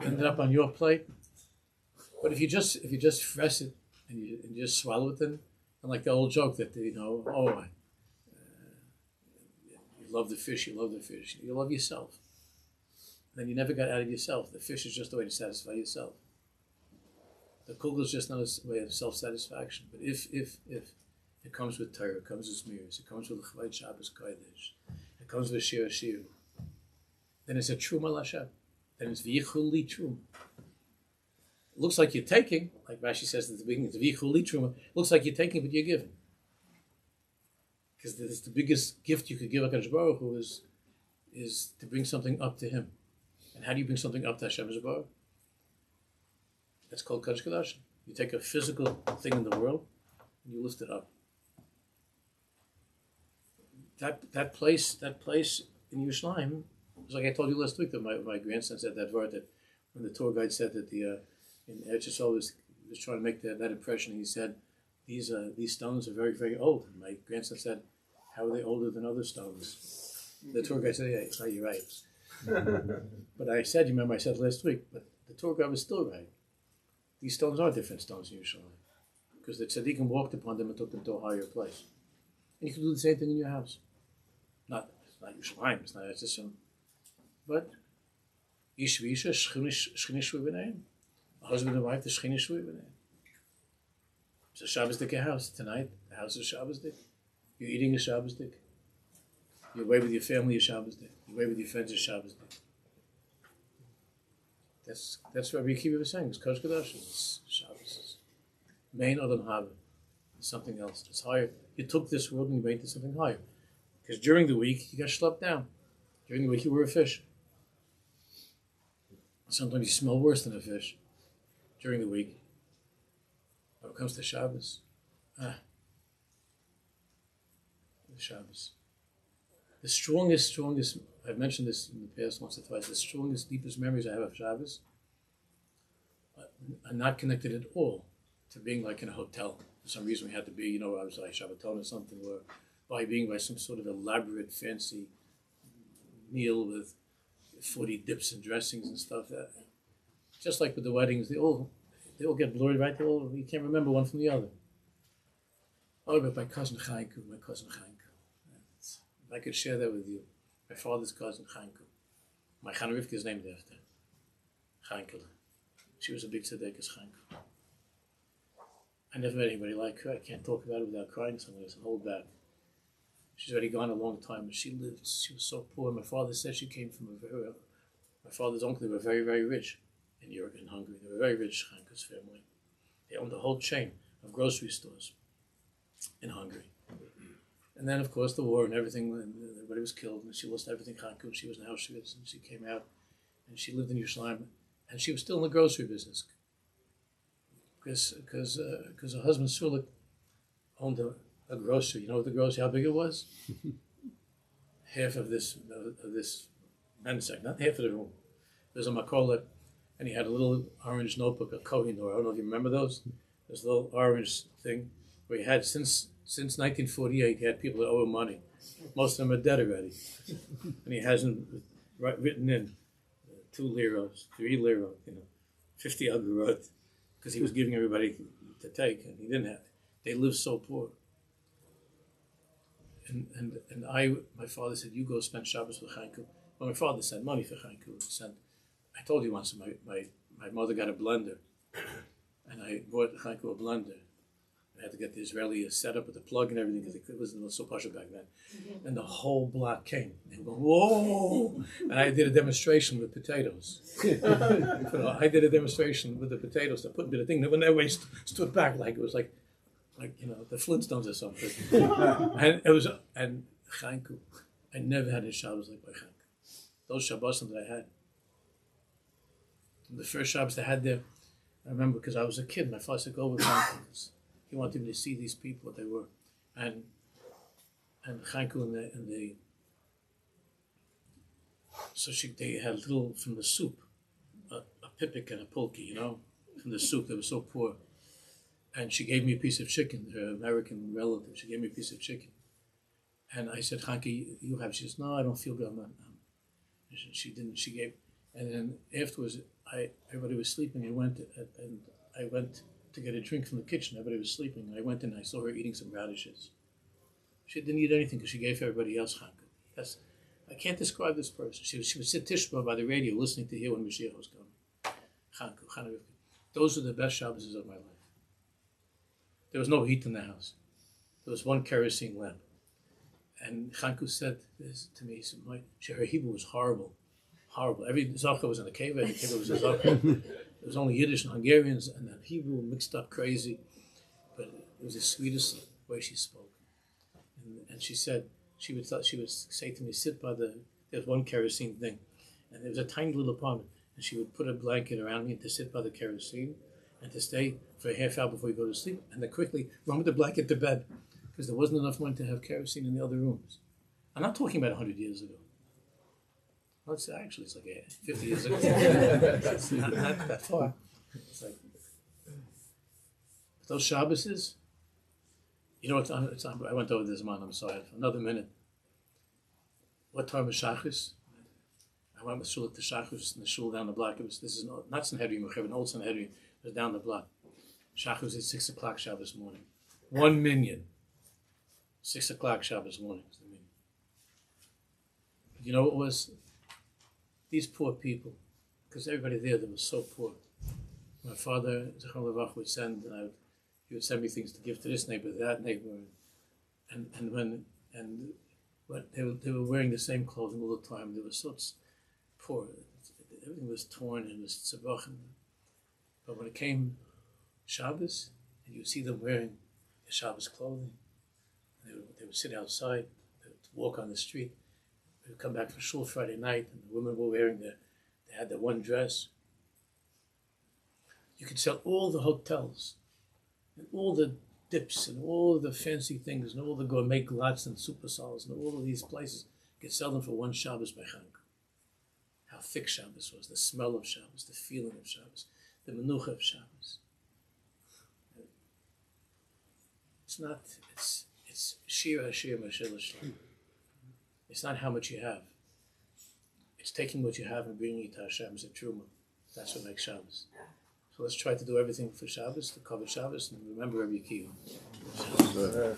Ended up on your plate, but if you just fresh it and you just swallow it, then and like the old joke that you love the fish, you love yourself. Then you never got out of yourself. The fish is just a way to satisfy yourself. The kugel is just not a way of self-satisfaction. But if it comes with Torah, it comes with mirrors, it comes with Chavoid Shabbos Kodesh, it comes with Shir Shir, then it's a truma l'Hashem. Then it's v'yichuli truma. It looks like you're taking, like Rashi says at the beginning, it's v'yichuli truma. Looks like you're taking, but you're giving. Because it's the biggest gift you could give HaKadosh Baruch Hu is to bring something up to Him. And how do you bring something up to Hashem Baruch? That's called Kodesh Kodashim. You take a physical thing in the world and you lift it up. That place in Yerushalayim. It's like I told you last week that my grandson said that word that when the tour guide said that in Eretz Yisrael was trying to make that impression, he said these stones are very, very old. And my grandson said, how are they older than other stones? The tour guide said, yeah, you're right. But I said, you remember I said last week, but the tour guide was still right. These stones are different stones in Yerushalayim because the tzaddikim walked upon them and took them to a higher place. And you can do the same thing in your house. Not Yerushalayim, it's not Eretz Yisrael. But ish v'isha, shchina shui b'neim. A husband and wife, the shchina shui b'neim. It's a Shabbos dik house. Tonight, the house is Shabbos dik. You're eating a Shabbos dik. You're away with your family, a Shabbos dik. You're away with your friends, a Shabbos dik. That's what Rav Kook was saying. It's Kodesh Kodashim. It's Shabbos. Main Adam Haba. It's something else. It's higher. You took this world and you made it something higher. Because during the week, you got schlepped down. During the week, you were a fish. Sometimes you smell worse than a fish during the week. When it comes to Shabbos, the Shabbos. The strongest, I've mentioned this in the past once or twice, the strongest, deepest memories I have of Shabbos are not connected at all to being like in a hotel. For some reason we had to be, I was like Shabbaton or something, or by being by some sort of elaborate, fancy meal with 40 dips and dressings and stuff. Just like with the weddings, they all get blurred, right? You can't remember one from the other. Oh, but my cousin Chaimku. If I could share that with you. My father's cousin Chaimku. My Chana Rivka is named after Chaimku. She was a big tzaddikas Chaimku. I never met anybody like her. I can't talk about it without crying, so I'm going to hold back. She's already gone a long time, but she was so poor. My father said she came from my father's uncle, they were very, very rich in Europe, in Hungary. They were very rich, Chaimku's family. They owned the whole chain of grocery stores in Hungary. And then, of course, the war and everything, and everybody was killed, and she lost everything, Chaimku, and she was in Auschwitz, and she came out, and she lived in Yerushalayim, and she was still in the grocery business. Because her husband, Sulik, owned a grocery. You know what the grocery, how big it was? Half of this men's section, not half of the room. There's a makolet, and he had a little orange notebook, a Kohinoor. I don't know if you remember those. This little orange thing where he had since 1948, he had people that owe him money. Most of them are dead already, and he hasn't written in 2 liras, 3 lira, 50 agorot, because he was giving everybody to take, and he didn't have. They lived so poor. And my father said, you go spend Shabbos with Chaimku. Well, my father sent money for Chaimku. I told you once, my mother got a blender, and I bought Chaimku a blender. I had to get the Israeli setup with the plug and everything because it wasn't so partial back then. And the whole block came. They were going, whoa! And I did a demonstration with potatoes. I did a demonstration with the potatoes. I put into the thing. When everybody stood back, like it was like the Flintstones or something. and Chaimku. I never had a Shabbos like by Chaimku. Those Shabbos that I had. And the first Shabbos I had there, I remember because I was a kid. My father said, go with Chaimku. He wanted me to see these people, what they were. And Chaimku and they they had little from the soup, a pipik and a pulki, from the soup. They were so poor. And she gave me a piece of chicken, her American relative. She gave me a piece of chicken. And I said, Chaimku, you have? She says, no, I don't feel good. She didn't. She gave. And then afterwards, everybody was sleeping. I went to get a drink from the kitchen. Everybody was sleeping. And I went in and I saw her eating some radishes. She didn't eat anything because she gave everybody else Chaimku. I can't describe this person. She would sit Tishba by the radio listening to hear when Mashiach was coming. Chaimku. Those are the best Shabbos of my life. There was no heat in the house. There was one kerosene lamp. And Chaimku said this to me. He said, her Hebrew was horrible. Horrible. Every Zaka was in a cave. Every cave was a Zaka. It was only Yiddish and Hungarians and then Hebrew mixed up crazy. But it was the sweetest way she spoke. And she said, she would say to me, sit by there's one kerosene thing. And there was a tiny little apartment. And she would put a blanket around me and to sit by the kerosene and to stay for a half hour before you go to sleep. And then quickly run with the blanket to bed. Because there wasn't enough money to have kerosene in the other rooms. I'm not talking about 100 years ago. Well, it's like 50 years ago. It's not that far. It's like those Shabboses. You know what? I went over this month. I'm sorry. Another minute. What time was Shachris? I went with Sulik to Shachris in the shul down the block. This is not Sanhedrin, an old Sanhedrin. It was down the block. Shachris at 6 o'clock Shabbos morning. 1 million. 6 o'clock Shabbos morning. But you know what it was? These poor people, because everybody there was so poor. My father, Zechron Levach, would send, he would send me things to give to this neighbor, that neighbor, and when they were wearing the same clothing all the time. They were so poor. Everything was torn and was tzabachin. But when it came Shabbos, and you see them wearing the Shabbos clothing, they would sit outside, they would walk on the street. We would come back from shul Friday night, and the women were wearing they had the one dress. You could sell all the hotels, and all the dips, and all the fancy things, and all the gourmet glats and supersals, and all of these places. You could sell them for one Shabbos by Chaimku. How thick Shabbos was, the smell of Shabbos, the feeling of Shabbos, the menucha of Shabbos. It's shira mashel shlam. It's not how much you have. It's taking what you have and bringing it to Hashem as a truma. That's what makes Shabbos. So let's try to do everything for Shabbos, to cover Shabbos, and remember Rabbi Akiva. Good.